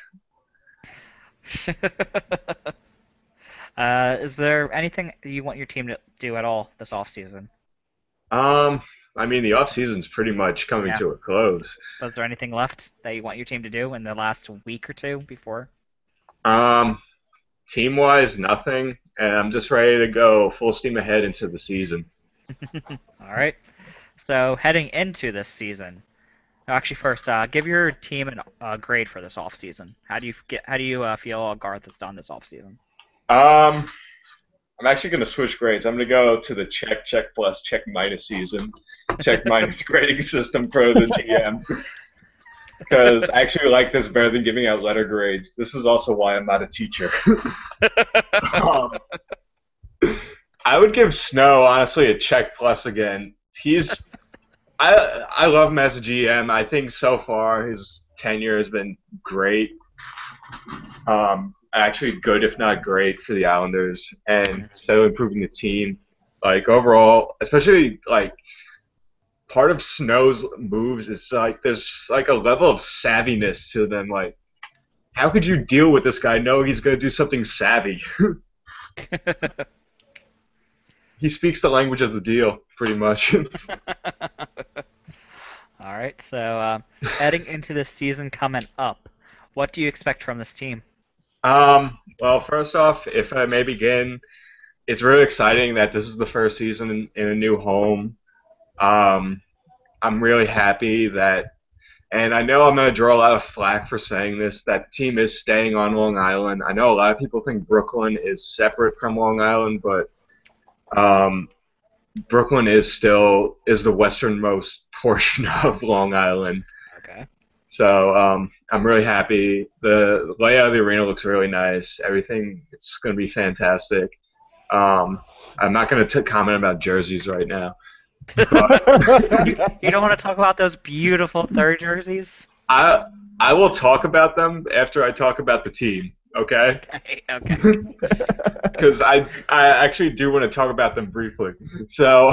Is there anything you want your team to do at all this off season? Um, I mean, the off season's pretty much coming Yeah. to a close. Is there anything left that you want your team to do in the last week or two before? Um, team wise, nothing, and I'm just ready to go full steam ahead into the season. All right. So heading into this season, actually, first, give your team a grade for this off season. How do you feel Garth has done this off season? Um, I'm actually going to switch grades. I'm going to go to the check plus, check minus season, check minus grading system for the GM because I actually like this better than giving out letter grades. This is also why I'm not a teacher. um, I would give Snow honestly a check plus again. I love him as a GM. I think so far his tenure has been great. Actually good if not great for the Islanders and steadily improving the team. Like overall, especially like part of Snow's moves is like there's like a level of savviness to them. Like how could you deal with this guy? Know he's gonna do something savvy. He speaks the language of the deal, pretty much. All right. So heading into this season coming up, what do you expect from this team? Well, first off, if I may begin, it's really exciting that this is the first season in a new home. Um, I'm really happy that, and I know I'm going to draw a lot of flack for saying this, that the team is staying on Long Island. I know a lot of people think Brooklyn is separate from Long Island, but um, Brooklyn is the westernmost portion of Long Island. Okay. So I'm really happy. The layout of the arena looks really nice. Everything it's going to be fantastic. I'm not going to comment about jerseys right now, but You don't want to talk about those beautiful third jerseys? I I will talk about them after I talk about the team. Okay? Okay, okay. Because I actually do want to talk about them briefly. So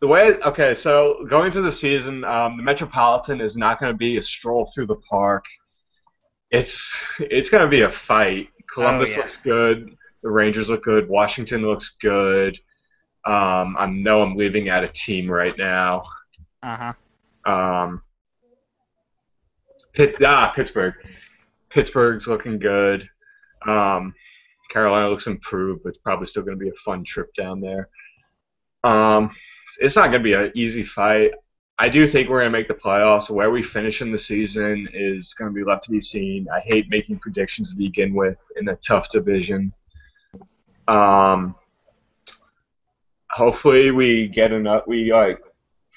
so going into the season, the Metropolitan is not going to be a stroll through the park. It's going to be a fight. Oh Columbus yeah. looks good. The Rangers look good. Washington looks good. I know I'm leaving out a team right now. Uh-huh. Um, Pittsburgh. Pittsburgh's looking good. Um, Carolina looks improved, but it's probably still going to be a fun trip down there. Um, it's not going to be an easy fight. I do think we're going to make the playoffs. Where we finish in the season is going to be left to be seen. I hate making predictions to begin with in a tough division. Um, hopefully we get enough. We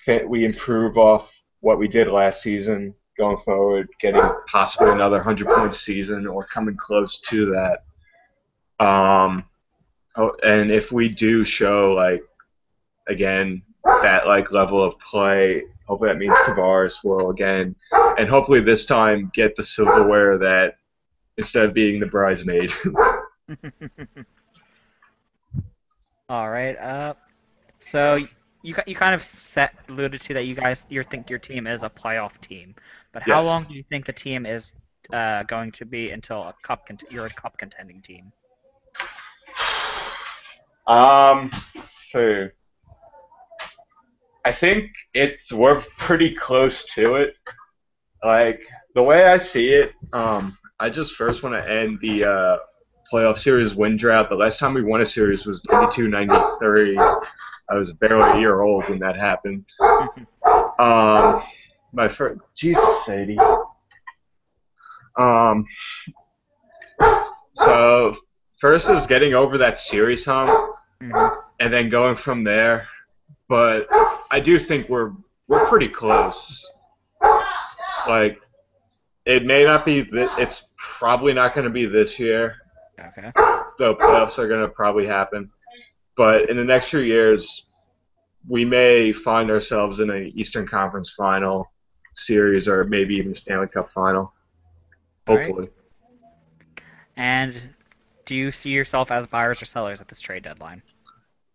improve off what we did last season going forward, getting possibly another 100-point season or coming close to that. And if we do show again that level of play, hopefully that means Tavares will again, and hopefully this time get the silverware that instead of being the bridesmaid. All right. So you kind of alluded to that you think your team is a playoff team, but how long Yes. do you think the team is going to be until you're a cup contending team? Um, so I think we're pretty close to it. Like the way I see it, I just first want to end the playoff series win drought. The last time we won a series was 92-93. I was barely a year old when that happened. My first, Jesus, Sadie. Um, so first is getting over that series hump, Mhm. and then going from there. But I do think we're pretty close. Like it may not be. It's probably not going to be this year. Okay. The playoffs are going to probably happen. But in the next few years, we may find ourselves in an Eastern Conference final series or maybe even Stanley Cup final. All right. Hopefully. And do you see yourself as buyers or sellers at this trade deadline?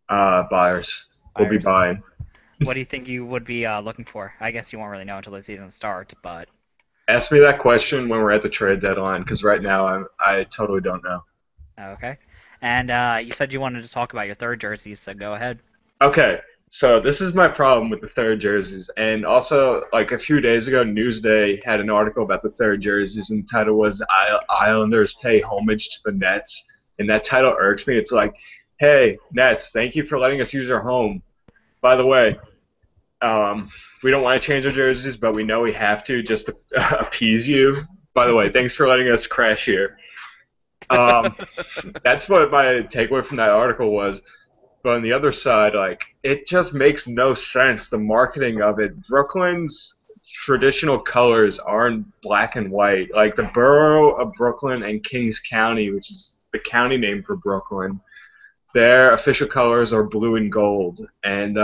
Buyers. We'll be Buyers. buying. What do you think you would be looking for? I guess you won't really know until the season starts, but Ask me that question when we're at the trade deadline, because right now I totally don't know. okay. And you said you wanted to talk about your third jerseys, so go ahead. Okay, so this is my problem with the third jerseys, and also like a few days ago, Newsday had an article about the third jerseys, and the title was "Islanders Pay Homage to the Nets," and that title irks me. It's like, hey, Nets, thank you for letting us use our home. By the way, we don't want to change our jerseys, but we know we have to just to appease you. By the way, thanks for letting us crash here. Um, that's what my takeaway from that article was. But on the other side, like it just makes no sense. The marketing of it. Brooklyn's traditional colors aren't black and white. Like the borough of Brooklyn and Kings County, which is the county name for Brooklyn, their official colors are blue and gold. And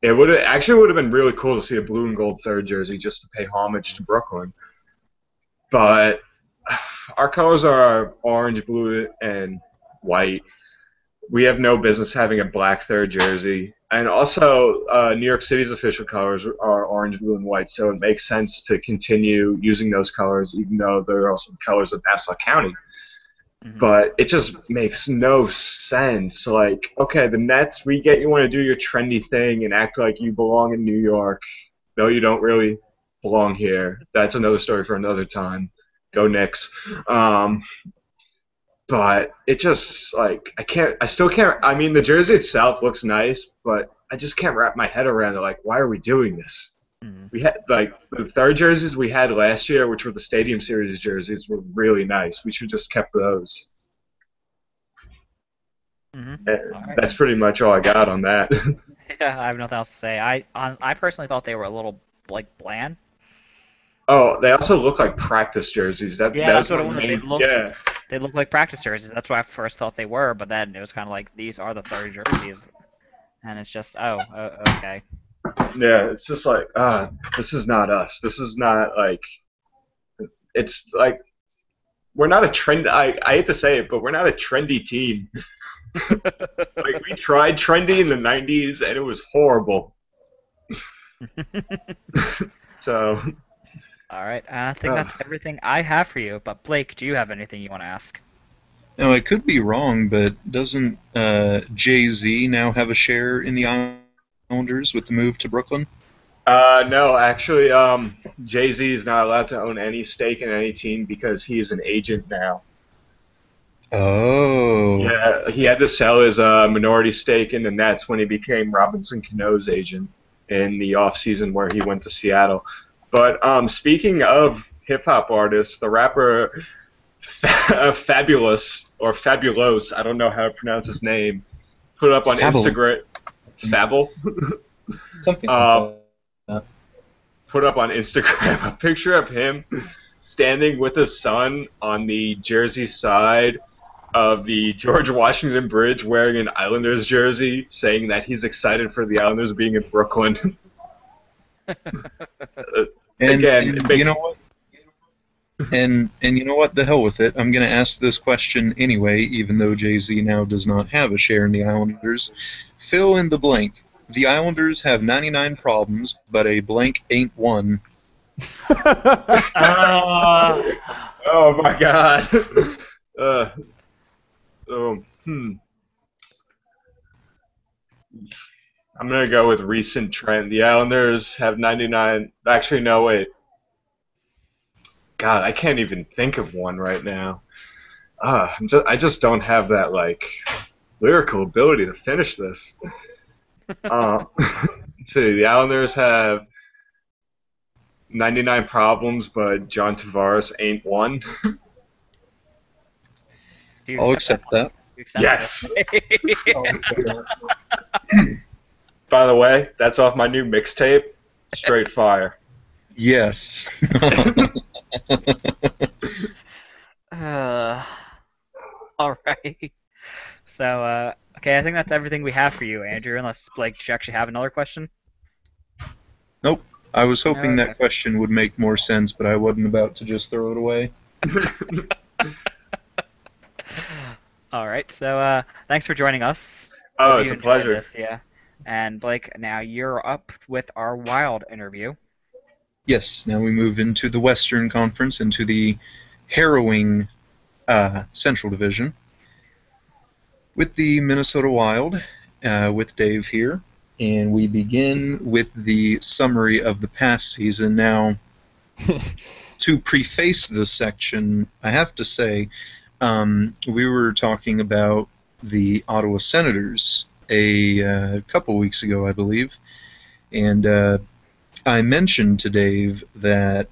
it would have been really cool to see a blue and gold third jersey just to pay homage to Brooklyn. But our colors are orange, blue, and white. We have no business having a black third jersey. And also, New York City's official colors are orange, blue, and white, so it makes sense to continue using those colors, even though they're also the colors of Nassau County. Mhm. But it just makes no sense. Like, okay, the Nets, we get you want to do your trendy thing and act like you belong in New York, though you don't really belong here. That's another story for another time. Go Knicks. Um, but it just I still can't. I mean, the jersey itself looks nice, but I just can't wrap my head around it. Like, why are we doing this? Mhm. We had like the third jerseys we had last year, which were the Stadium Series jerseys, were really nice. We should just kept those. Mhm. Eh, All right. That's pretty much all I got on that. Yeah, I have nothing else to say. I personally thought they were a little like bland. Oh, they also look like practice jerseys. Yeah, That's that's what my it was. main. Yeah, They look like practice jerseys. That's what I first thought they were, but then it was kind of like these are the 30 jerseys, and it's just okay. yeah. It's just like this is not us. This is not like it's like we're not a trend. I hate to say it, but we're not a trendy team. Like we tried trendy in the '90s and it was horrible. So All right, I think uh, that's everything I have for you. But Blake, do you have anything you want to ask? Now, I could be wrong, but doesn't Jay-Z now have a share in the Islanders with the move to Brooklyn? no, actually, Jay Z is not allowed to own any stake in any team because he is an agent now. Oh. Yeah, he had to sell his minority stake in the Nets when he became Robinson Cano's agent in the offseason where he went to Seattle. But speaking of hip hop artists, the rapper Fabulous or Fabulos, I don't know how to pronounce his name, put up on Fable. Instagram. Fable Something uh, like that. put up on Instagram a picture of him standing with his son on the Jersey side of the George Washington Bridge wearing an Islanders jersey, saying that he's excited for the Islanders being in Brooklyn. Again, it And you makes know what? And you know what? The hell with it. I'm going to ask this question anyway, even though Jay-Z now does not have a share in the Islanders. Fill in the blank. The Islanders have 99 problems, but a blank ain't one. Uh, oh my god. uh, um, hmm. I'm gonna go with recent trend. The Islanders have 99. Actually, no, wait. God, I can't even think of one right now. I just don't have that like lyrical ability to finish this. Let's see, the Islanders have 99 problems, but John Tavares ain't one. do you I'll accept that? accept that. Do you accept Yes. I'll accept that. By the way, that's off my new mixtape, Straight Fire. Yes. Uh, all right. So, okay, I think that's everything we have for you, Andrew. Unless Blake, do you actually have another question? Nope. I was hoping Okay. that question would make more sense, but I wasn't about to just throw it away. All right. So, thanks for joining us. Oh, Hope it's you a enjoyed pleasure. this. Yeah. And Blake, now you're up with our Wild interview. Yes, now we move into the Western Conference, into the harrowing Central Division, with the Minnesota Wild, with Dave here. And we begin with the summary of the past season. Now, to preface this section, I have to say, we were talking about the Ottawa Senators a couple weeks ago, I believe, and I mentioned to Dave that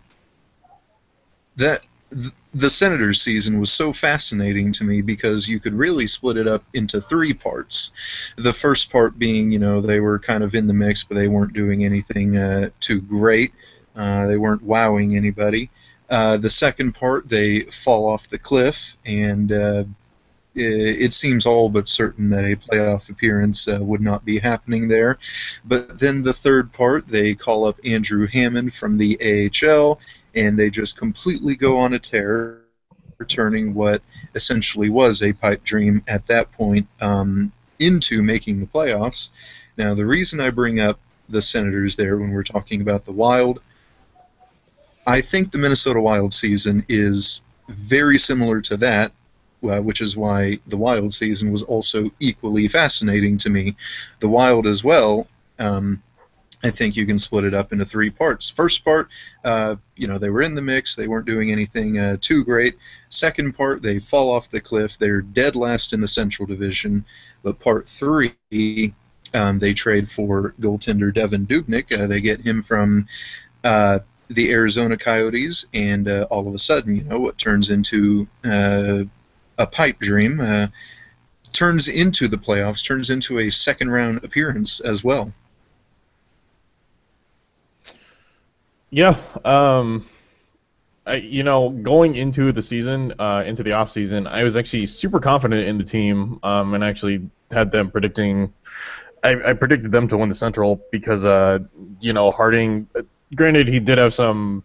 the Senators season was so fascinating to me because you could really split it up into three parts. The first part being, they were kind of in the mix, but they weren't doing anything too great. They weren't wowing anybody. The second part, they fall off the cliff, and it seems all but certain that a playoff appearance would not be happening there. But then the third part, they call up Andrew Hammond from the AHL, and they just completely go on a tear, turning what essentially was a pipe dream at that point into making the playoffs. Now, the reason I bring up the Senators there when we're talking about the Wild, I think the Minnesota Wild season is very similar to that, which is why the Wild season was also equally fascinating to me. The Wild as well, I think you can split it up into three parts. First part, they were in the mix. They weren't doing anything too great. Second part, they fall off the cliff. They're dead last in the Central Division. But part three, they trade for goaltender Devin Dubnyk. They get him from the Arizona Coyotes, and all of a sudden, what turns into a pipe dream turns into the playoffs, turns into a second-round appearance as well. Yeah, going into the season, into the off season, I was actually super confident in the team, and actually had them predicting. I predicted them to win the Central because, Harding. Granted, he did have some.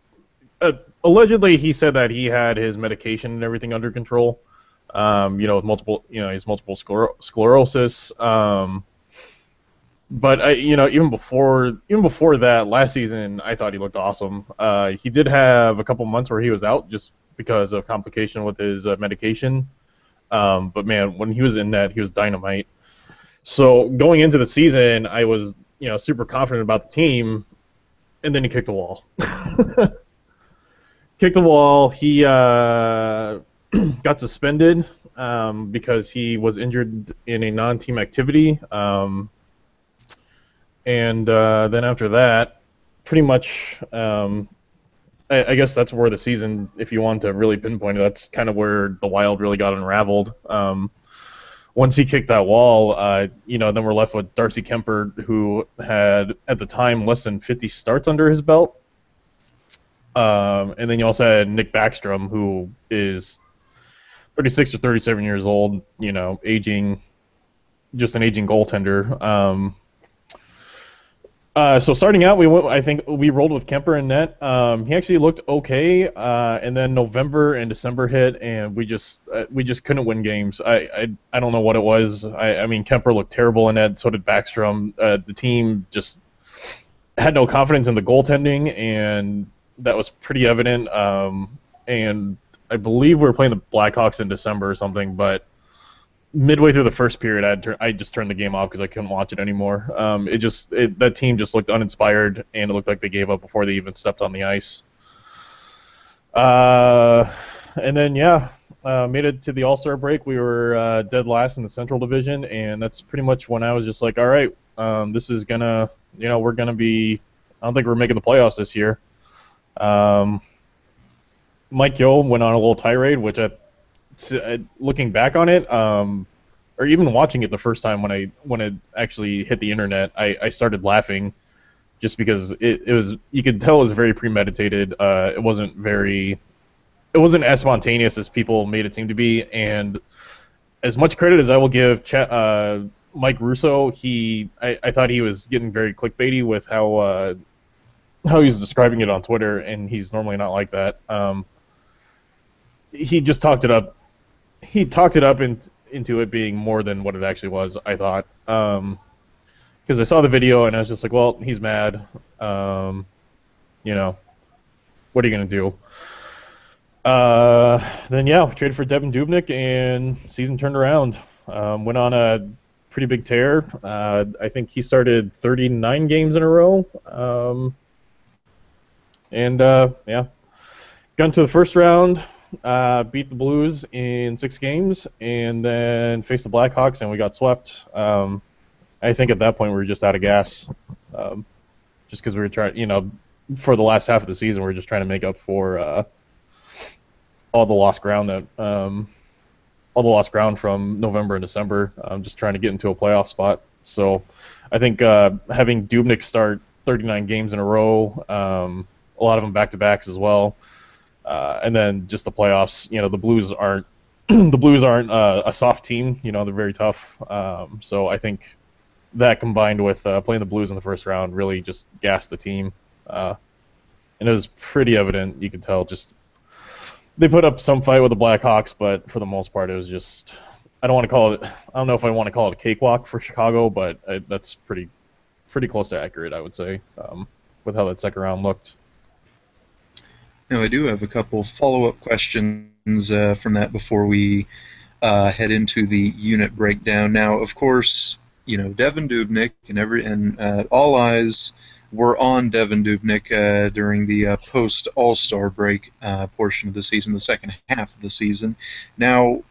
Allegedly, he said that he had his medication and everything under control. With multiple, his multiple sclerosis. But even before that, last season, I thought he looked awesome. He did have a couple months where he was out just because of complication with his medication. But man, when he was in net, he was dynamite. So going into the season, I was super confident about the team, and then he kicked the wall. Kicked the wall. He got suspended because he was injured in a non-team activity. And then after that, pretty much, I guess that's where the season, if you want to really pinpoint it, that's kind of where the Wild really got unraveled. Once he kicked that wall, then we're left with Darcy Kemper, who had, at the time, less than 50 starts under his belt. And then you also had Nick Backstrom, who is 36 or 37 years old, just an aging goaltender. So starting out, I think we rolled with Kemper in net. He actually looked okay, and then November and December hit, and we just couldn't win games. I don't know what it was. I mean, Kemper looked terrible in net. So did Backstrom. The team just had no confidence in the goaltending, and that was pretty evident. And I believe we were playing the Blackhawks in December or something, but midway through the first period, I just turned the game off because I couldn't watch it anymore. That team just looked uninspired, and it looked like they gave up before they even stepped on the ice. And then made it to the All-Star break. We were dead last in the Central Division, and that's pretty much when I was just like, all right, this is gonna, we're gonna be. I don't think we're making the playoffs this year. Mike Yeo went on a little tirade, which looking back on it, or even watching it the first time when it actually hit the internet, I started laughing, just because it was, you could tell it was very premeditated. It wasn't as spontaneous as people made it seem to be. And as much credit as I will give Mike Russo, I thought he was getting very clickbaity with how he was describing it on Twitter, and he's normally not like that. He just talked it up. He talked it up into it being more than what it actually was, I thought. Because I saw the video and I was just like, well, he's mad. What are you going to do? Then, we traded for Devin Dubnyk, and season turned around. Went on a pretty big tear. I think he started 39 games in a row. Got into the first round. Beat the Blues in 6 games, and then faced the Blackhawks, and we got swept. I think at that point we were just out of gas, just because we were trying, for the last half of the season, we were just trying to make up for all the lost ground from November and December. Just trying to get into a playoff spot. So I think having Dubnyk start 39 games in a row, a lot of them back-to-backs as well. And then just the playoffs, the Blues aren't a soft team. They're very tough. So I think that combined with playing the Blues in the first round really just gassed the team. And it was pretty evident. You could tell just they put up some fight with the Blackhawks, but for the most part it was just, I don't know if I want to call it a cakewalk for Chicago, but that's pretty close to accurate, I would say, with how that second round looked. Now, I do have a couple follow-up questions from that before we head into the unit breakdown. Now, of course, Devin Dubnyk and all eyes were on Devin Dubnyk during the post-All-Star break portion of the season, the second half of the season. Now,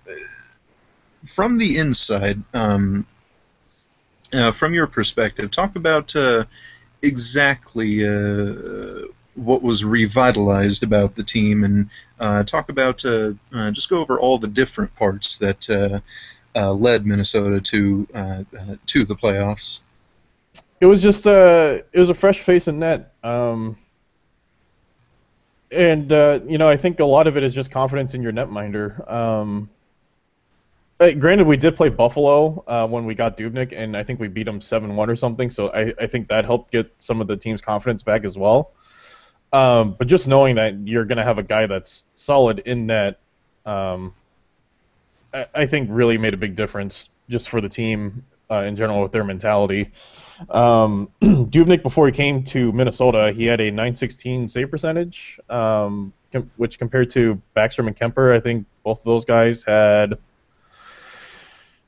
from the inside, from your perspective, talk about exactly what was revitalized about the team, and talk about just go over all the different parts that led Minnesota to the playoffs. It was just it was a fresh face in net. And I think a lot of it is just confidence in your netminder. Granted, we did play Buffalo when we got Dubnik, and I think we beat them 7-1 or something. So I think that helped get some of the team's confidence back as well. But just knowing that you're going to have a guy that's solid in net, I think really made a big difference just for the team in general with their mentality. Dubnik, before he came to Minnesota, he had a 916 save percentage, which compared to Backstrom and Kemper, I think both of those guys had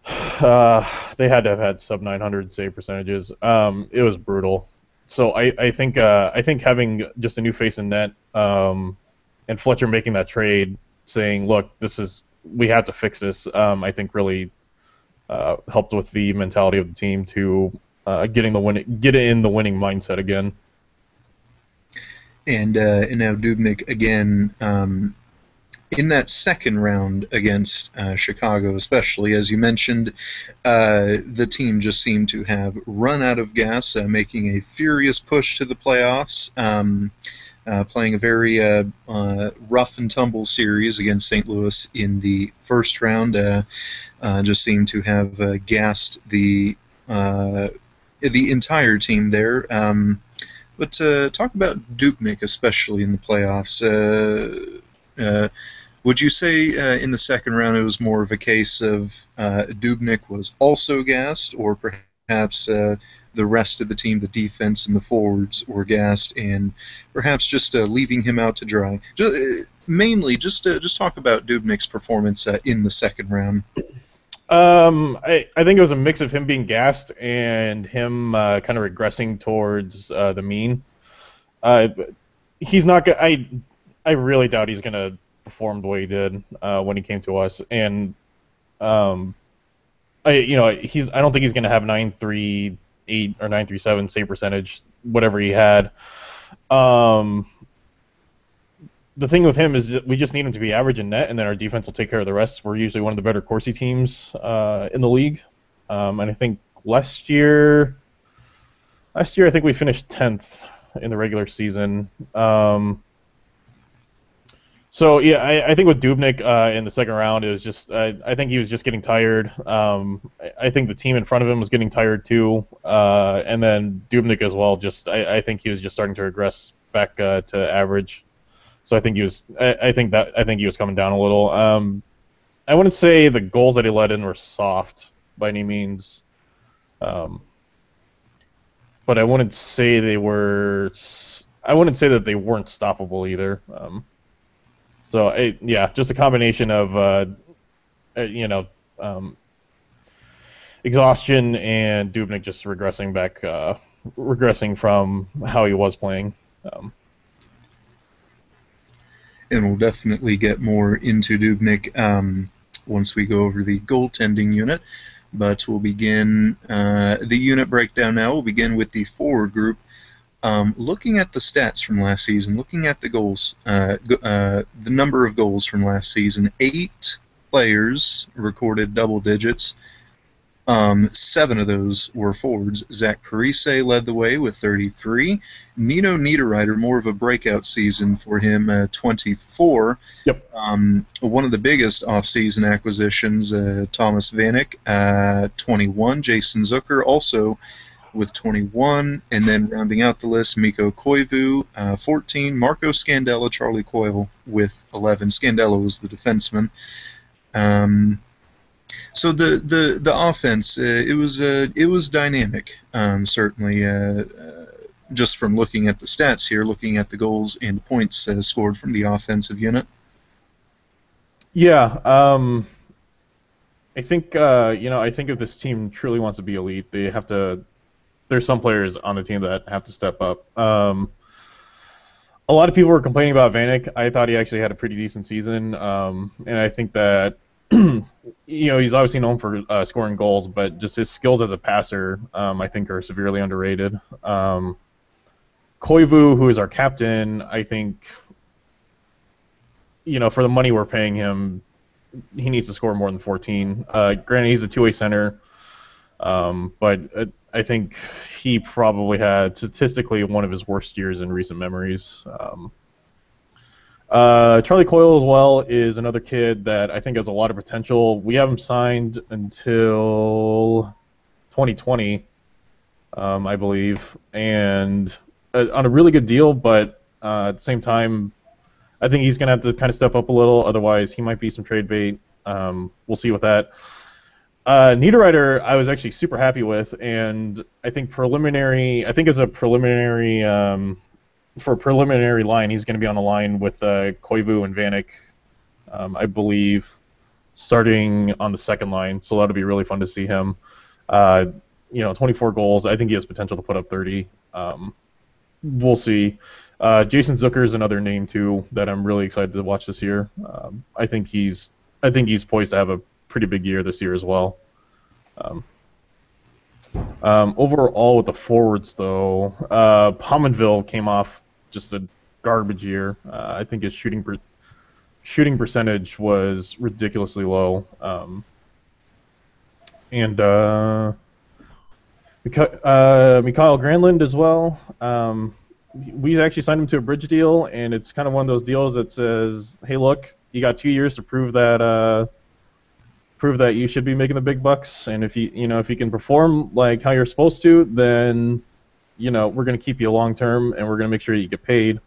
they had to have had sub 900 save percentages. It was brutal. So I think having just a new face in net, and Fletcher making that trade, saying, "Look, we have to fix this," I think really helped with the mentality of the team to get in the winning mindset again. And now Dubnik again. In that second round against Chicago, especially, as you mentioned, the team just seemed to have run out of gas, making a furious push to the playoffs, playing a very rough and tumble series against St. Louis in the first round. Just seemed to have gassed the entire team there. But talk about Dubnik, especially in the playoffs. Would you say in the second round it was more of a case of Dubnik was also gassed, or perhaps the rest of the team, the defense and the forwards, were gassed, and perhaps just leaving him out to dry? Mainly, just talk about Dubnik's performance in the second round. I think it was a mix of him being gassed and him kind of regressing towards the mean. He's not. I really doubt he's gonna perform the way he did when he came to us, and I don't think he's gonna have 938 or 937 save percentage, whatever he had. The thing with him is that we just need him to be average in net, and then our defense will take care of the rest. We're usually one of the better Corsi teams in the league, and I think last year I think we finished 10th in the regular season. So yeah, I think with Dubnik in the second round, it was just I think he was just getting tired. I think the team in front of him was getting tired too, and then Dubnik as well. I think he was just starting to regress back to average. So I think he was coming down a little. I wouldn't say the goals that he let in were soft by any means, but I wouldn't say they were. I wouldn't say that they weren't stoppable either. Just a combination of exhaustion and Dubnik just regressing from how he was playing. And we'll definitely get more into Dubnik once we go over the goaltending unit. But we'll begin the unit breakdown now. We'll begin with the forward group. Looking at the stats from last season, looking at the goals, the number of goals from last season, 8 players recorded double digits. 7 of those were forwards. Zach Parise led the way with 33. Nino Niederreiter, more of a breakout season for him, 24. Yep. One of the biggest offseason acquisitions, Thomas Vanek, 21. Jason Zucker also with 21. And then rounding out the list, Mikko Koivu, 14. Marco Scandella, Charlie Coyle with 11. Scandella was the defenseman. So the offense, it was dynamic, certainly. Just from looking at the stats here, looking at the goals and the points scored from the offensive unit. Yeah, I think I think if this team truly wants to be elite, they have to. There's some players on the team that have to step up. A lot of people were complaining about Vanek. I thought he actually had a pretty decent season, and I think that. He's obviously known for scoring goals, but just his skills as a passer, I think, are severely underrated. Koivu, who is our captain, I think, for the money we're paying him, he needs to score more than 14. Granted, he's a two-way center, but I think he probably had statistically one of his worst years in recent memories. Charlie Coyle as well is another kid that I think has a lot of potential. We have him signed until 2020, I believe, and on a really good deal. But at the same time, I think he's going to have to kind of step up a little. Otherwise, he might be some trade bait. We'll see with that. Niederreiter, I was actually super happy with, and I think as a preliminary, for a preliminary line, he's going to be on the line with Koivu and Vanek, I believe, starting on the second line. So that'll be really fun to see him. 24 goals. I think he has potential to put up 30. We'll see. Jason Zucker is another name too that I'm really excited to watch this year. I think he's poised to have a pretty big year this year as well. Overall, with the forwards though, Pominville came off just a garbage year. I think his shooting percentage was ridiculously low. And Mikael Granlund as well. We actually signed him to a bridge deal, and it's kind of one of those deals that says, "Hey, look, you got 2 years to prove that you should be making the big bucks, and if you can perform like how you're supposed to, then we're going to keep you long term, and we're going to make sure you get paid.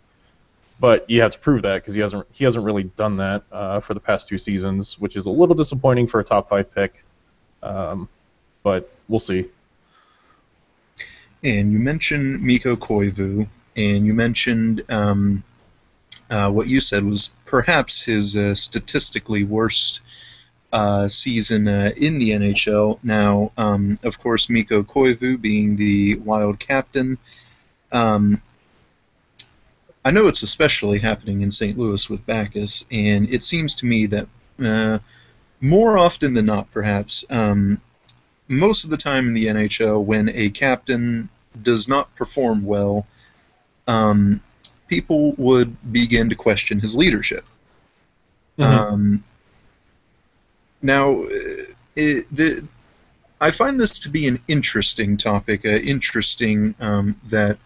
But you have to prove that because he hasn't really done that for the past 2 seasons, which is a little disappointing for a top 5 pick. But we'll see." And you mentioned Mikko Koivu, and you mentioned what you said was perhaps his statistically worst season in the NHL. Now, of course, Mikko Koivu being the Wild captain, I know it's especially happening in St. Louis with Backus, and it seems to me that more often than not, perhaps, most of the time in the NHL, when a captain does not perform well, people would begin to question his leadership. Mm-hmm. Now, I find this to be an interesting topic, interesting that,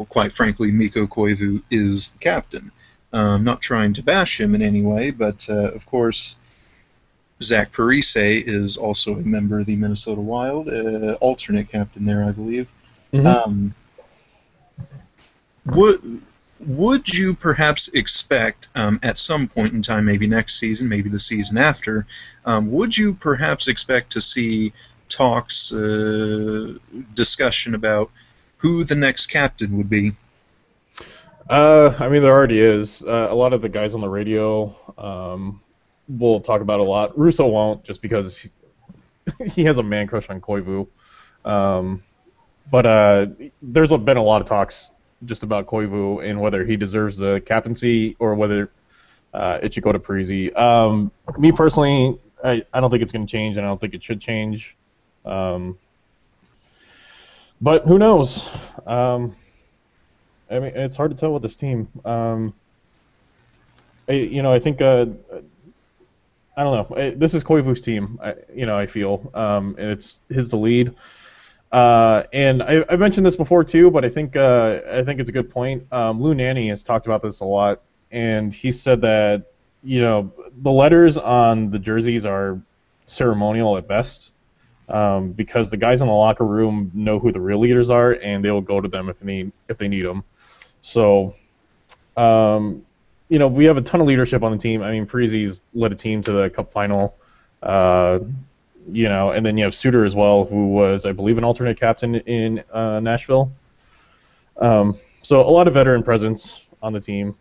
quite frankly, Mikko Koivu is the captain. I'm not trying to bash him in any way, but of course, Zach Parise is also a member of the Minnesota Wild, alternate captain there, I believe. Mm-hmm. Would you perhaps expect at some point in time, maybe next season, maybe the season after, would you perhaps expect to see talks, discussion about who the next captain would be? I mean, there already is. A lot of the guys on the radio will talk about it a lot. Russo won't, just because he has a man crush on Koivu. But there's been a lot of talks just about Koivu and whether he deserves the captaincy or whether it should go to Parise. Me personally, I don't think it's going to change, and I don't think it should change. But who knows? I mean, it's hard to tell with this team. I think I don't know. This is Koivu's team. I feel, and it's his to lead. And I mentioned this before too, but I think it's a good point. Lou Nanne has talked about this a lot, and he said that the letters on the jerseys are ceremonial at best, because the guys in the locker room know who the real leaders are, and they will go to them if they need them. So, we have a ton of leadership on the team. I mean, Parise's led a team to the Cup final. And then you have Suter as well, who was, I believe, an alternate captain in Nashville. So a lot of veteran presence on the team.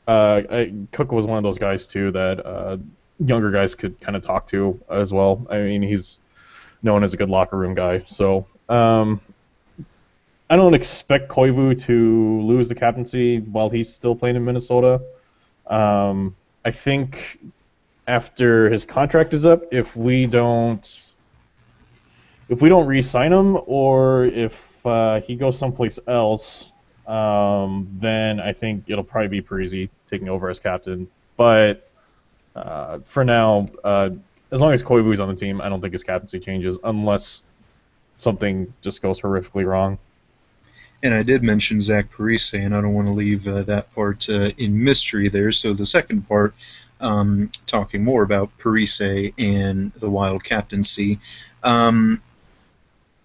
Cook was one of those guys, too, that younger guys could kind of talk to as well. I mean, he's known as a good locker room guy. So I don't expect Koivu to lose the captaincy while he's still playing in Minnesota. I think after his contract is up, if we don't re-sign him, or if he goes someplace else, then I think it'll probably be Parise taking over as captain. But for now, as long as Koivu's on the team, I don't think his captaincy changes unless something just goes horrifically wrong. And I did mention Zach Parise, and I don't want to leave that part in mystery there. So the second part, talking more about Parise and the Wild captaincy, um,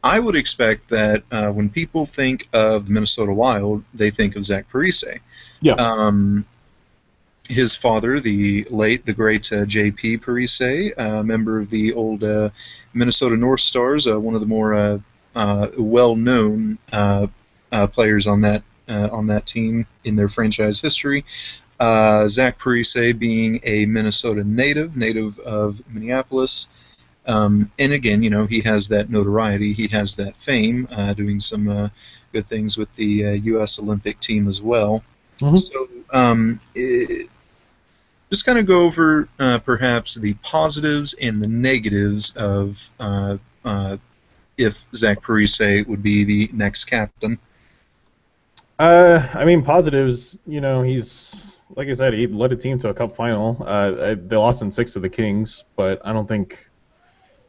I would expect that when people think of the Minnesota Wild, they think of Zach Parise. Yeah. Um, his father, the great J.P. Parise, member of the old Minnesota North Stars, one of the more well-known players on that team in their franchise history. Zach Parise being a Minnesota native of Minneapolis. And again, he has that notoriety, he has that fame, doing some good things with the U.S. Olympic team as well. Mm-hmm. So just kind of go over perhaps the positives and the negatives of if Zach Parise would be the next captain. I mean, positives. He's, like I said, he led a team to a Cup final. They lost in 6 to the Kings, but I don't think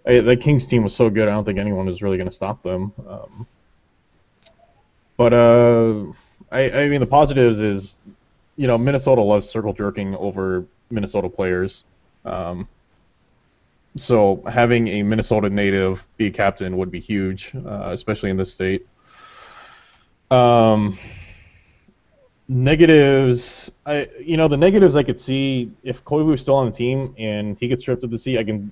the Kings team was so good. I don't think anyone was really going to stop them. But I mean, the positives is, Minnesota loves circle jerking over Minnesota players. So having a Minnesota native be a captain would be huge, especially in this state. Negatives, the negatives I could see if Koivu's still on the team and he gets stripped of the seat, I can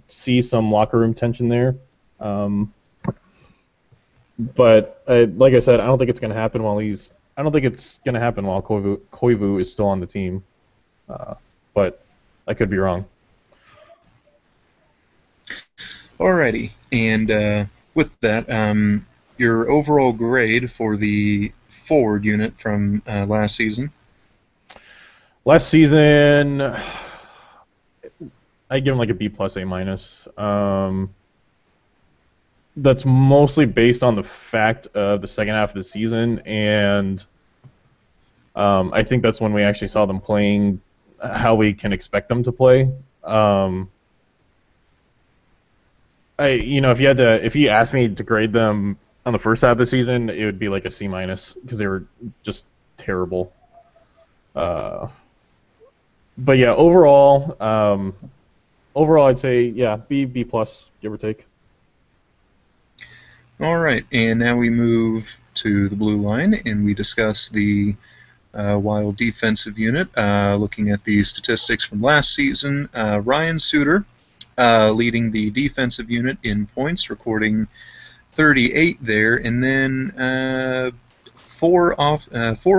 see some locker room tension there. But like I said, I don't think it's going to happen while Koivu is still on the team. But I could be wrong. Alrighty, and with that, your overall grade for the forward unit from last season? Last season, I give him like a B plus, A minus. That's mostly based on the fact of the second half of the season, and I think that's when we actually saw them playing how we can expect them to play. If you asked me to grade them on the first half of the season, it would be like a C minus because they were just terrible. But yeah, overall, I'd say B plus, give or take. All right, and now we move to the blue line and we discuss the Wild defensive unit. Looking at the statistics from last season, Ryan Suter leading the defensive unit in points, recording 38 there, and then four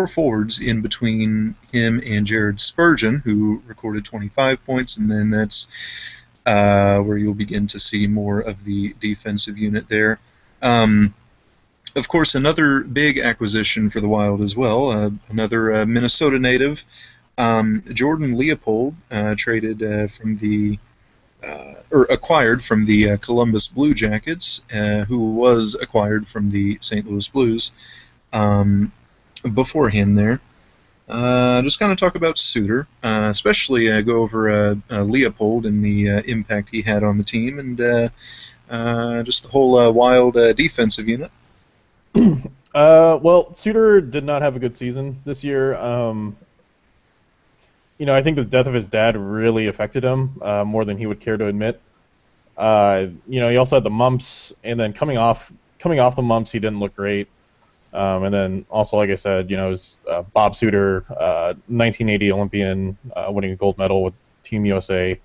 forwards in between him and Jared Spurgeon, who recorded 25 points, and then that's where you'll begin to see more of the defensive unit there. Of course, another big acquisition for the Wild as well, another Minnesota native, Jordan Leopold, traded from the or acquired from the Columbus Blue Jackets, who was acquired from the St. Louis Blues beforehand there. Just kind of talk about Suter, especially go over Leopold and the impact he had on the team, and just the whole Wild defensive unit. Well, Suter did not have a good season this year. I think the death of his dad really affected him more than he would care to admit. He also had the mumps, and then coming off the mumps, he didn't look great. And then also, like I said, it was Bob Suter, 1980 Olympian, winning a gold medal with Team USA. It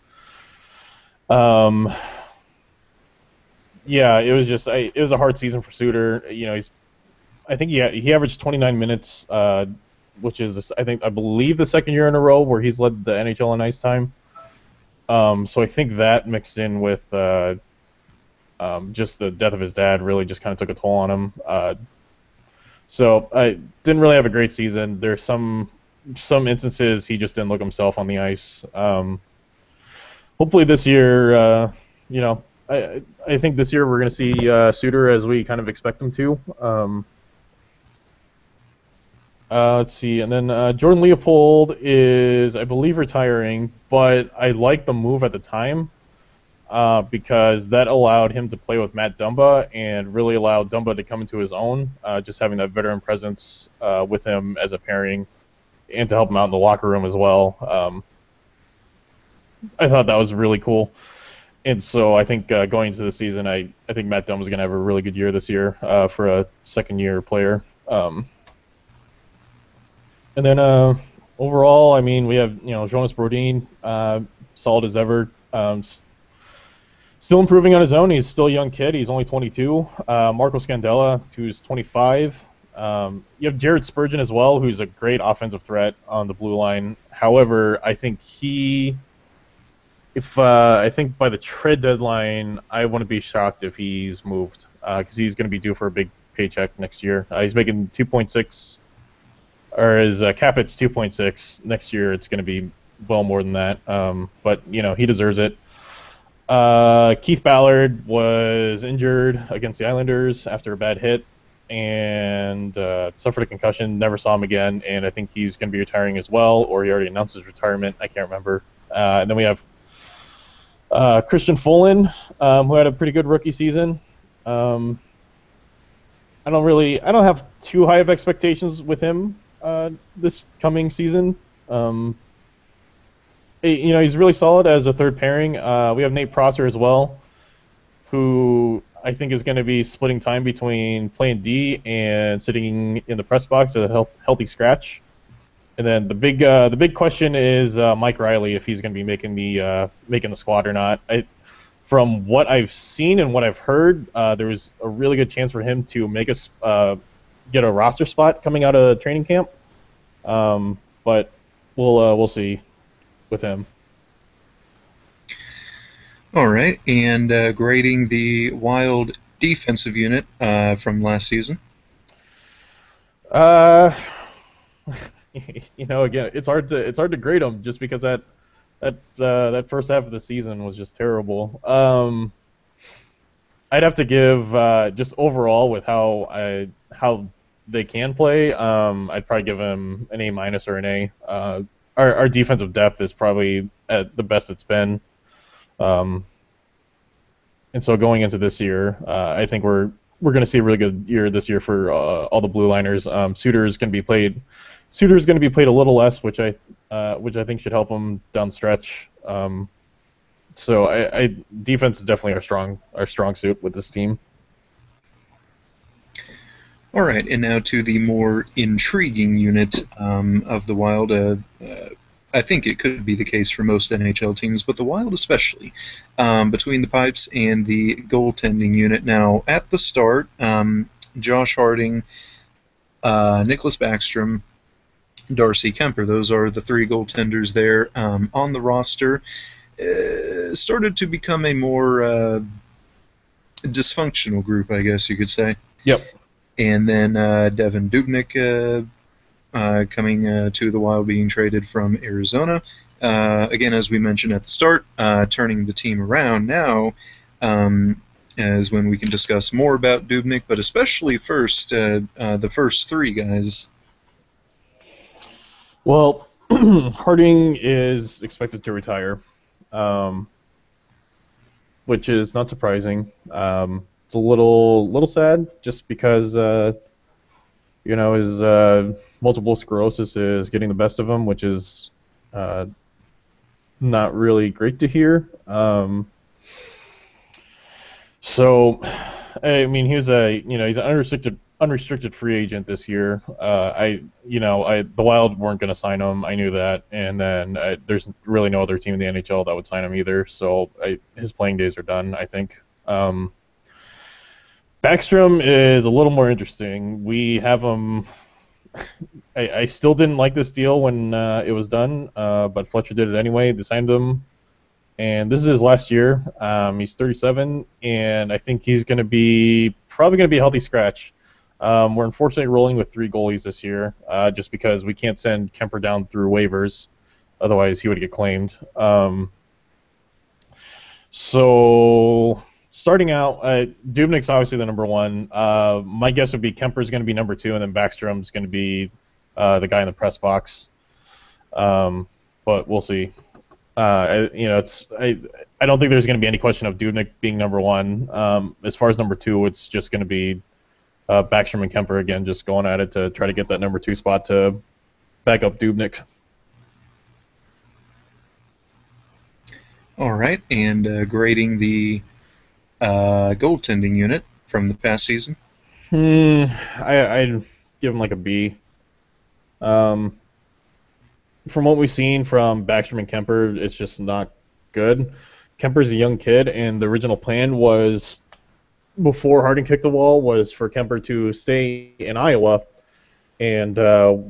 was a hard season for Suter. I think he averaged 29 minutes, which is I believe the second year in a row where he's led the NHL in ice time. So I think that mixed in with just the death of his dad really just kind of took a toll on him. So I didn't really have a great season. There's some instances he just didn't look himself on the ice. Hopefully this year, I think this year we're going to see Suter as we kind of expect him to. Let's see, and then Jordan Leopold is, I believe, retiring, but I like the move at the time. because that allowed him to play with Matt Dumba and really allowed Dumba to come into his own, just having that veteran presence with him as a pairing and to help him out in the locker room as well. I thought that was really cool. And so I think going into the season, I think Matt Dumba is going to have a really good year this year for a second-year player. And then overall, I mean, we have Jonas Brodin, solid as ever. Still improving on his own. He's still a young kid. He's only 22. Marco Scandella, who's 25. You have Jared Spurgeon as well, who's a great offensive threat on the blue line. However, I think I think by the trade deadline, I wouldn't be shocked if he's moved because he's going to be due for a big paycheck next year. He's making 2.6, or his cap hit's 2.6. Next year, it's going to be well more than that. But he deserves it. Keith Ballard was injured against the Islanders after a bad hit and suffered a concussion. Never saw him again, and I think he's going to be retiring as well, or he already announced his retirement. I can't remember. And then we have Christian Folin, who had a pretty good rookie season. I don't have too high of expectations with him this coming season. He's really solid as a third pairing. We have Nate Prosser as well, who I think is going to be splitting time between playing D and sitting in the press box at a healthy scratch. And then the big question is Mike Riley, if he's going to be making the squad or not. From what I've seen and what I've heard, there was a really good chance for him to get a roster spot coming out of training camp. But we'll see with him. All right, and grading the Wild defensive unit from last season. Again, it's hard to grade them just because that first half of the season was just terrible. I'd have to give just overall with how they can play. I'd probably give them an A- or an A. Our defensive depth is probably at the best it's been. And so going into this year, I think we're going to see a really good year this year for all the blue liners. Suter's going to be played a little less, which I think should help him down the stretch. So defense is definitely our strong suit with this team. All right, and now to the more intriguing unit of the Wild. I think it could be the case for most NHL teams, but the Wild especially, between the pipes and the goaltending unit. Now, at the start, Josh Harding, Nicholas Backstrom, Darcy Kemper, those are the three goaltenders there on the roster. Started to become a more dysfunctional group, I guess you could say. Yep. And then Devin Dubnyk coming to the Wild, being traded from Arizona. Again, as we mentioned at the start, turning the team around now is when we can discuss more about Dubnyk, but especially first the first three guys. Well, Harding is expected to retire, which is not surprising. It's a little sad just because his multiple sclerosis is getting the best of him, which is not really great to hear. So, I mean, he's an unrestricted free agent this year. The Wild weren't going to sign him. I knew that, and then there's really no other team in the NHL that would sign him either. So his playing days are done, I think. Backstrom is a little more interesting. We have him. I still didn't like this deal when it was done, but Fletcher did it anyway. They signed him, and this is his last year. He's 37, and I think he's probably going to be a healthy scratch. We're unfortunately rolling with 3 goalies this year, just because we can't send Kemper down through waivers, otherwise he would get claimed. So starting out, Dubnyk's obviously the number 1. My guess would be Kemper's going to be number 2, and then Backstrom's going to be the guy in the press box. But we'll see. I I don't think there's going to be any question of Dubnyk being number one. As far as number two, it's just going to be Backstrom and Kemper again, just going at it to try to get that number two spot to back up Dubnyk. All right, and grading the goaltending unit from the past season. I'd give him like a B. From what we've seen from Backstrom and Kemper, it's just not good. Kemper's a young kid, and the original plan was, before Harding kicked the wall, was for Kemper to stay in Iowa and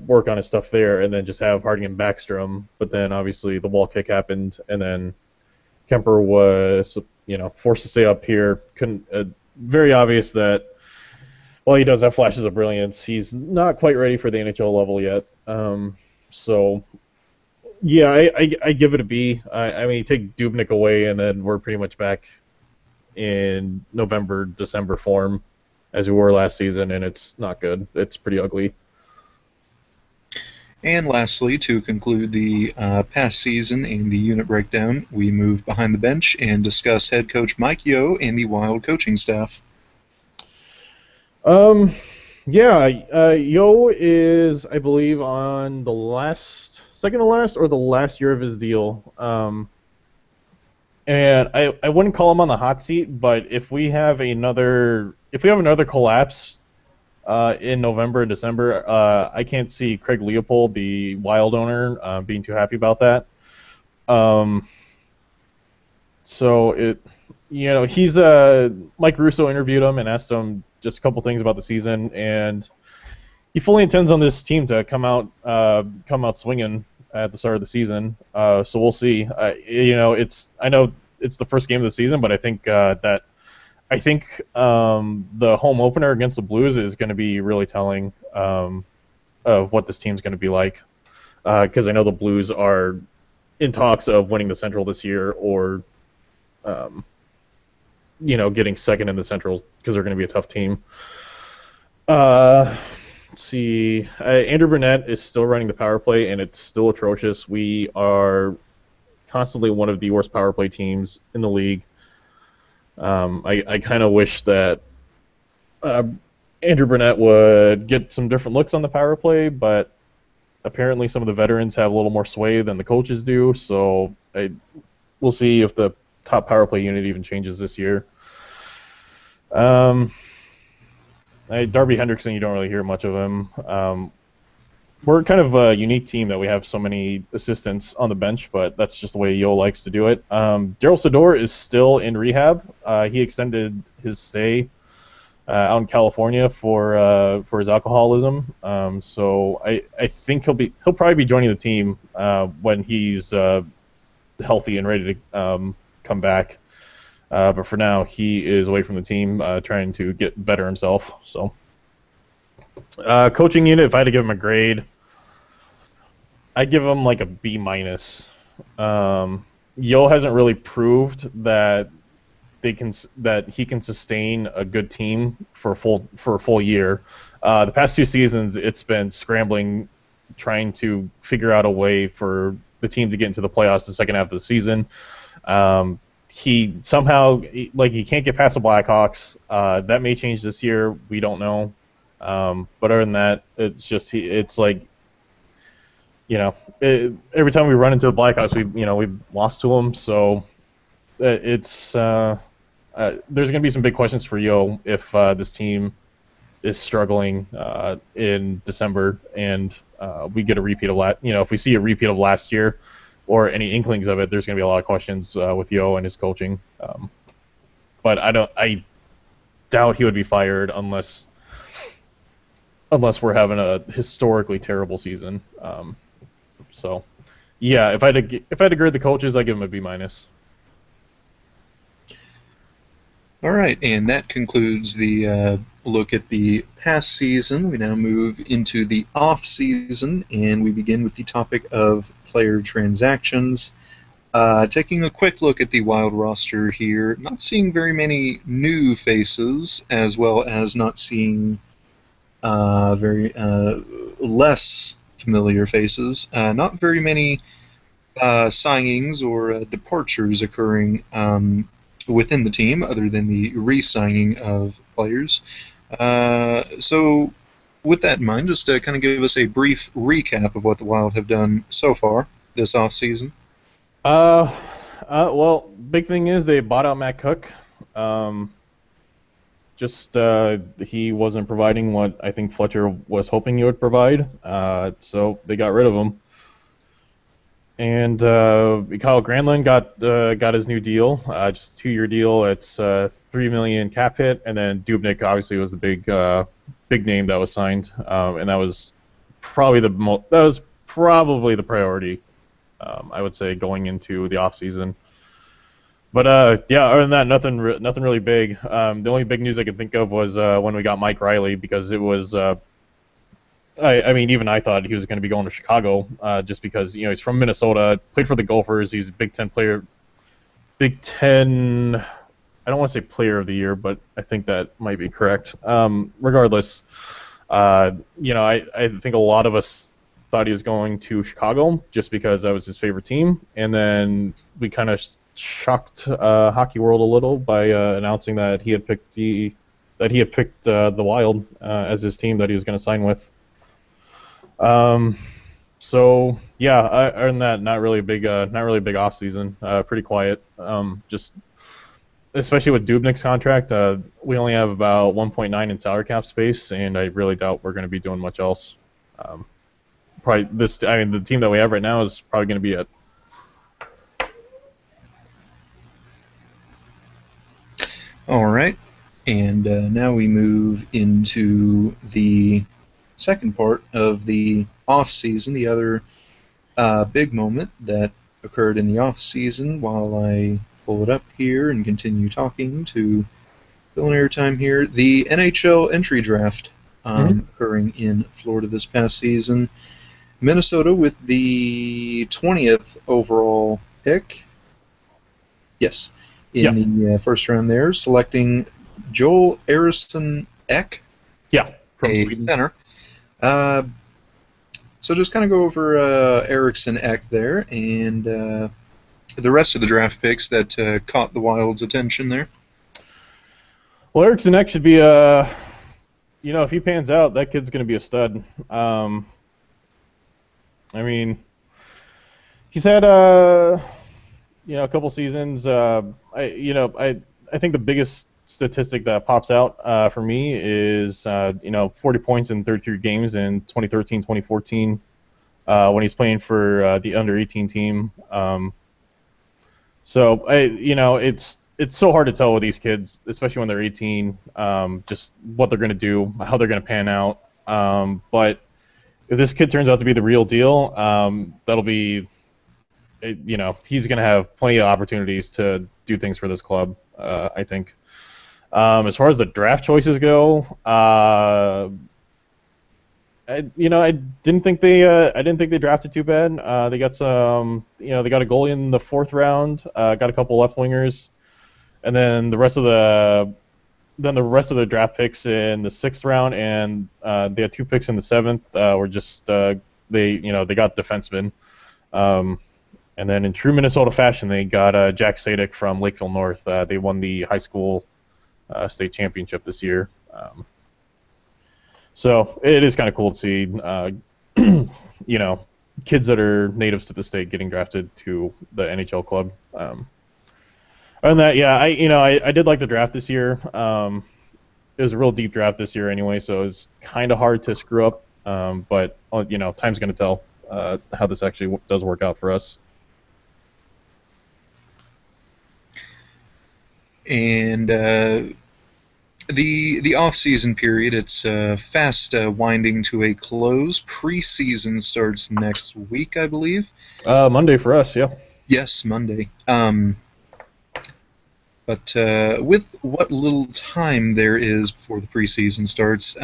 work on his stuff there, and then just have Harding and Backstrom. But then obviously the wall kick happened, and then Kemper was, forced to stay up here. Very obvious that while he does have flashes of brilliance, he's not quite ready for the NHL level yet. So, yeah, I give it a B. I mean, take Dubnyk away, and then we're pretty much back in November, December form as we were last season, and it's not good. It's pretty ugly. And lastly, to conclude the past season and the unit breakdown, we move behind the bench and discuss head coach Mike Yeo and the Wild coaching staff. Yo is, I believe, on the second to last or the last year of his deal. And I wouldn't call him on the hot seat, but if we have another collapse in November and December, I can't see Craig Leopold, the Wild owner, being too happy about that. He's Mike Russo interviewed him and asked him just a couple things about the season, and he fully intends on this team to come out swinging at the start of the season. So we'll see. I know it's the first game of the season, but I think the home opener against the Blues is going to be really telling of what this team's going to be like. Because I know the Blues are in talks of winning the Central this year, or getting second in the Central, because they're going to be a tough team. Let's see. Andrew Burnett is still running the power play, and it's still atrocious. We are constantly one of the worst power play teams in the league. I kind of wish that Andrew Burnett would get some different looks on the power play, but apparently some of the veterans have a little more sway than the coaches do, so we'll see if the top power play unit even changes this year. Darby Hendrickson, you don't really hear much of him. We're kind of a unique team that we have so many assistants on the bench, but that's just the way Yo likes to do it. Daryl Sador is still in rehab. He extended his stay out in California for his alcoholism. So I think he'll probably be joining the team when he's healthy and ready to come back. But for now, he is away from the team, trying to get better himself. So, coaching unit, if I had to give him a grade, I'd give him like a B minus. Yo hasn't really proved that he can sustain a good team for a full year. The past two seasons, it's been scrambling, trying to figure out a way for the team to get into the playoffs the second half of the season. He somehow, he can't get past the Blackhawks. That may change this year. We don't know. But other than that, it's just every time we run into the Blackhawks, we've lost to them. So there's going to be some big questions for Yo if this team is struggling in December, and we get a repeat of if we see a repeat of last year, or any inklings of it, there's going to be a lot of questions with Yo and his coaching. But I doubt he would be fired unless we're having a historically terrible season. So, yeah, if I had to grade the coaches, I give them a B minus. All right, and that concludes the look at the past season. We now move into the off-season, and we begin with the topic of player transactions. Taking a quick look at the Wild roster here, not seeing very many new faces, as well as not seeing very less familiar faces. Not very many signings or departures occurring within the team, other than the re-signing of players. So, with that in mind, just kind of give us a brief recap of what the Wild have done so far this offseason. Well, big thing is they bought out Matt Cook. He wasn't providing what I think Fletcher was hoping he would provide, so they got rid of him. And Kyle Granlund got his new deal, just a 2-year deal. It's $3 million cap hit, and then Dubnyk obviously was the big name that was signed, and that was probably the priority, I would say, going into the offseason. But yeah, other than that, nothing really big. The only big news I could think of was when we got Mike Riley, because it was. I mean, even I thought he was going to be going to Chicago, just because he's from Minnesota, played for the Gophers. He's a Big Ten player. Big Ten. I don't want to say Player of the Year, but I think that might be correct. Regardless, I think a lot of us thought he was going to Chicago just because that was his favorite team, and then we kind of shocked hockey world a little by announcing that he had picked the Wild as his team that he was going to sign with. So yeah, other than that, not really a big off season. Pretty quiet. Just especially with Dubnyk's contract, we only have about 1.9 in salary cap space, and I really doubt we're going to be doing much else. The team that we have right now is probably going to be it. All right, and now we move into the second part of the off season, the other big moment that occurred in the off season. While I pull it up here and continue talking to fill in airtime here, the NHL entry draft occurring in Florida this past season. Minnesota with the 20th overall pick. Yes. In the first round there, selecting Joel Eriksson-Ek, from a Sweden. center. So just kind of go over Eriksson-Ek there, and the rest of the draft picks that caught the Wild's attention there. Well, Eriksson-Ek should be if he pans out, that kid's going to be a stud. I mean, he's had a couple seasons. I think the biggest statistic that pops out for me is 40 points in 33 games in 2013, 2014 when he's playing for the under 18 team. It's so hard to tell with these kids, especially when they're 18, just what they're going to do, how they're going to pan out. But if this kid turns out to be the real deal, that'll be. He's going to have plenty of opportunities to do things for this club, I think. As far as the draft choices go, I didn't think they drafted too bad. They got they got a goalie in the 4th round, got a couple left wingers, and then the rest of the draft picks in the 6th round, and they had 2 picks in the 7th. Were just they got defensemen. And then in true Minnesota fashion, they got Jack Sadek from Lakeville North. They won the high school state championship this year. So it is kind of cool to see, kids that are natives to the state getting drafted to the NHL club. Other than that, yeah, I did like the draft this year. It was a real deep draft this year anyway, so it was kind of hard to screw up. But time's going to tell how this actually does work out for us. And the off-season period, it's fast winding to a close. Preseason starts next week, I believe. Monday for us, yeah. Yes, Monday. But with what little time there is before the preseason starts,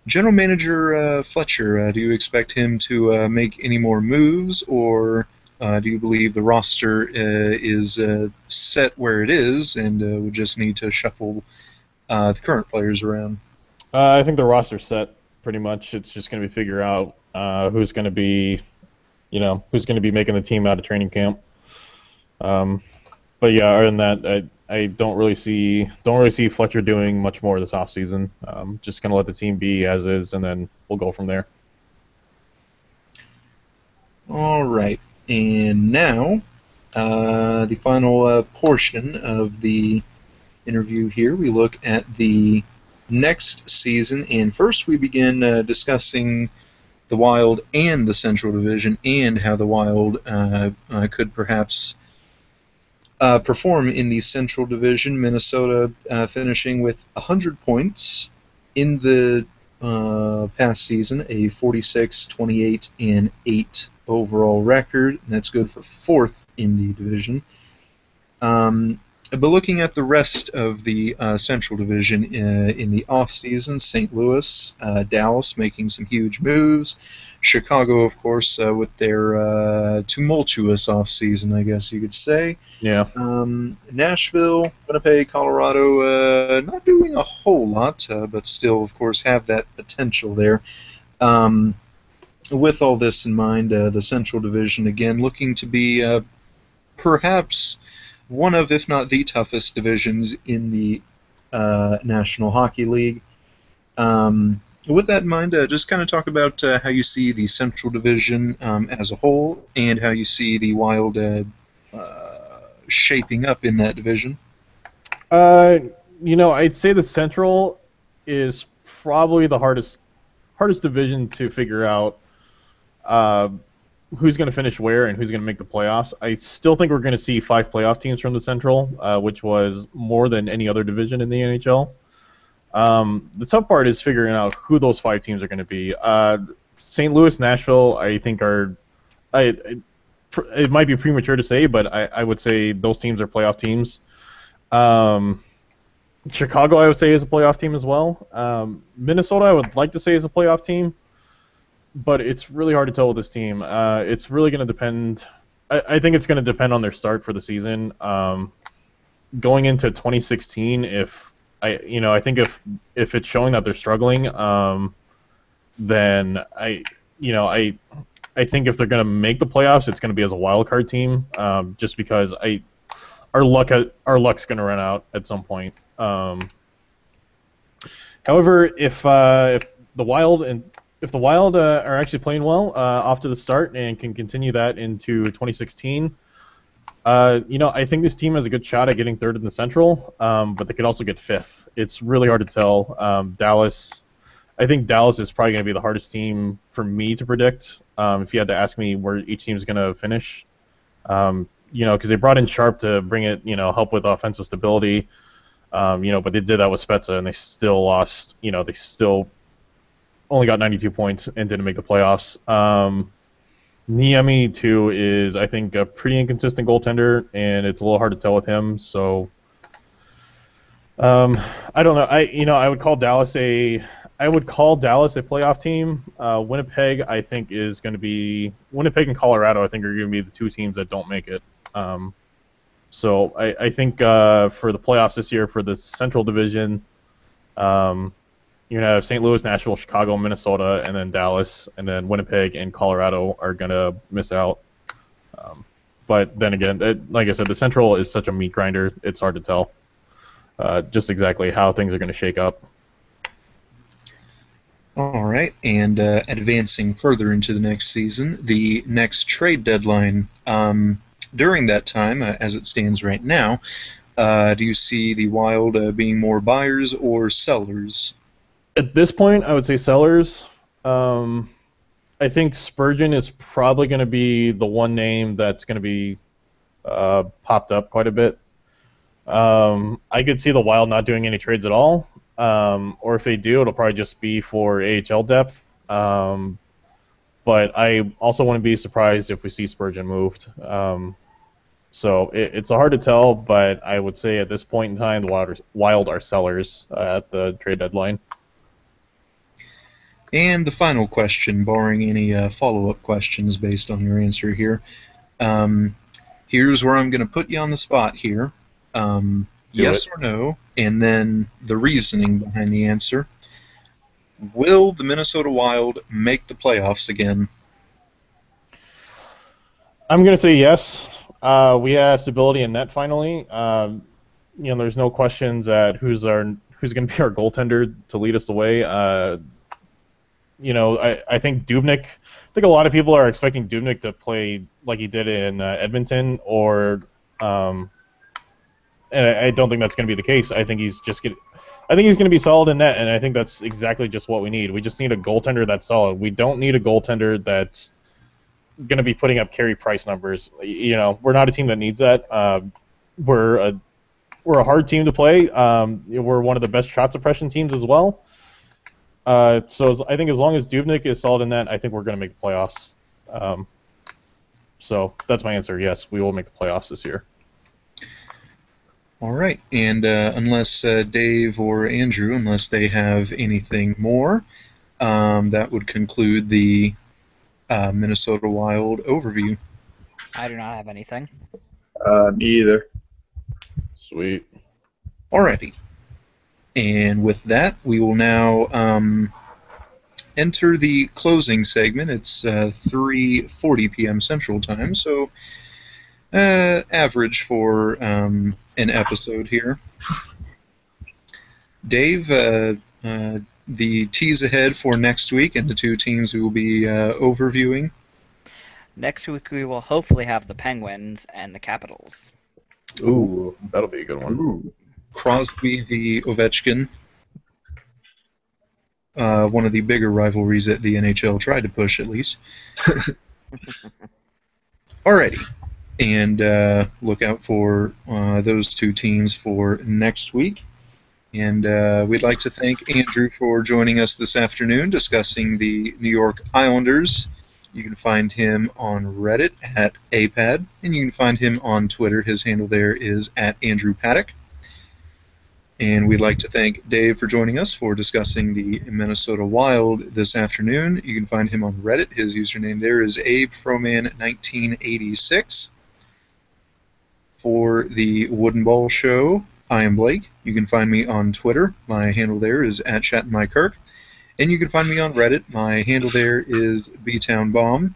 General Manager Fletcher, do you expect him to make any more moves, or do you believe the roster is set where it is and we just need to shuffle the current players around? I think the roster's set pretty much. It's just going to be figure out who's going to be, who's going to be making the team out of training camp. But yeah, other than that, I don't really see Fletcher doing much more this offseason. Just gonna let the team be as is, and then we'll go from there. All right, and now the final portion of the interview here. We look at the next season, and first we begin discussing the Wild and the Central Division, and how the Wild could perhaps perform in the Central Division. Minnesota finishing with 100 points in the past season, a 46, 28, and 8 overall record, and that's good for 4th in the division. But looking at the rest of the Central Division in the offseason, St. Louis, Dallas making some huge moves, Chicago, of course, with their tumultuous offseason, I guess you could say. Yeah. Nashville, Winnipeg, Colorado, not doing a whole lot, but still, of course, have that potential there. With all this in mind, the Central Division, again, looking to be perhaps one of, if not the toughest divisions in the National Hockey League. With that in mind, just kind of talk about how you see the Central Division as a whole, and how you see the Wild shaping up in that division. I'd say the Central is probably the hardest division to figure out who's going to finish where and who's going to make the playoffs. I still think we're going to see 5 playoff teams from the Central, which was more than any other division in the NHL. The tough part is figuring out who those 5 teams are going to be. St. Louis, Nashville, I think it might be premature to say, but I would say those teams are playoff teams. Chicago, I would say, is a playoff team as well. Minnesota, I would like to say, is a playoff team, but it's really hard to tell with this team. It's really going to depend. I think it's going to depend on their start for the season. Going into 2016, I think if it's showing that they're struggling, then I think if they're going to make the playoffs, it's going to be as a wild card team, just because our luck's going to run out at some point. However, if the Wild are actually playing well off to the start and can continue that into 2016, I think this team has a good shot at getting 3rd in the Central, but they could also get 5th. It's really hard to tell. I think Dallas is probably going to be the hardest team for me to predict. If you had to ask me where each team is going to finish, because they brought in Sharp to bring it, help with offensive stability, but they did that with Spezza and they still lost. They still only got 92 points and didn't make the playoffs. Niemi, too, is, I think, a pretty inconsistent goaltender, and it's a little hard to tell with him. So, I don't know. I would call Dallas a playoff team. Winnipeg, I think, is going to be Winnipeg and Colorado. I think are going to be the 2 teams that don't make it. So I think for the playoffs this year for the Central Division, you're going to have St. Louis, Nashville, Chicago, Minnesota, and then Dallas, and then Winnipeg and Colorado are going to miss out. But then again, like I said, the Central is such a meat grinder, it's hard to tell just exactly how things are going to shake up. All right, and advancing further into the next season, the next trade deadline. During that time, as it stands right now, do you see the Wild being more buyers or sellers? At this point, I would say sellers. I think Spurgeon is probably going to be the one name that's going to be popped up quite a bit. I could see the Wild not doing any trades at all, or if they do, it'll probably just be for AHL depth. But I also wouldn't be surprised if we see Spurgeon moved. So it's hard to tell, but I would say at this point in time, the Wild are sellers at the trade deadline. And the final question, barring any follow-up questions based on your answer here. Here's where I'm going to put you on the spot here. Yes or no, and then the reasoning behind the answer. Will the Minnesota Wild make the playoffs again? I'm gonna say yes. We have stability in net finally. There's no questions at who's gonna be our goaltender to lead us away. I think Dubnyk. I think a lot of people are expecting Dubnyk to play like he did in Edmonton, and I don't think that's going to be the case. I think he's going to be solid in net, and I think that's exactly just what we need. We just need a goaltender that's solid. We don't need a goaltender that's going to be putting up Carey Price numbers. We're not a team that needs that. We're a hard team to play. We're one of the best shot suppression teams as well. So I think as long as Dubnyk is solid in that, I think we're going to make the playoffs. So that's my answer. Yes, we will make the playoffs this year. All right, and unless Dave or Andrew, unless they have anything more, that would conclude the Minnesota Wild overview. I do not have anything. Me either. Sweet. Alrighty. And with that, we will now enter the closing segment. It's 3:40 p.m. Central Time, so average for an episode here. Dave, the tease ahead for next week and the two teams we will be overviewing. Next week we will hopefully have the Penguins and the Capitals. Ooh, that'll be a good one. Ooh. Crosby v. Ovechkin. One of the bigger rivalries that the NHL tried to push, at least. Alrighty. And look out for those two teams for next week. And we'd like to thank Andrew for joining us this afternoon discussing the New York Islanders. You can find him on Reddit at APAD, and you can find him on Twitter. His handle there is at Andrew Paddock. And we'd like to thank Dave for joining us for discussing the Minnesota Wild this afternoon. You can find him on Reddit. His username there is AbeFroman1986. For the Wooden Ball Show, I am Blake. You can find me on Twitter. My handle there is at ChatMyKirk. And you can find me on Reddit. My handle there is BTownBomb.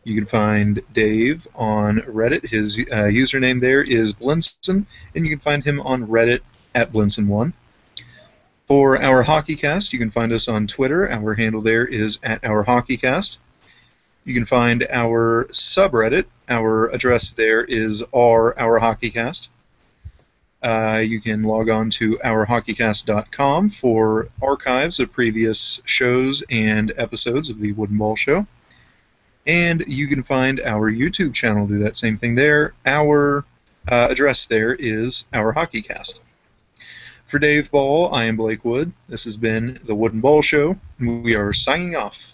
You can find Dave on Reddit. His username there is Blinson, and you can find him on Reddit at Blinson1. For our HockeyCast, you can find us on Twitter. Our handle there is at OurHockeyCast. You can find our subreddit. Our address there is r/OurHockeyCast. You can log on to OurHockeyCast.com for archives of previous shows and episodes of the Wooden Ball Show. And you can find our YouTube channel. Do that same thing there. Our address there is OurHockeyCast. For Dave Ball, I am Blake Wood. This has been the Wooden Ball Show. We are signing off.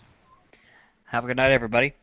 Have a good night, everybody.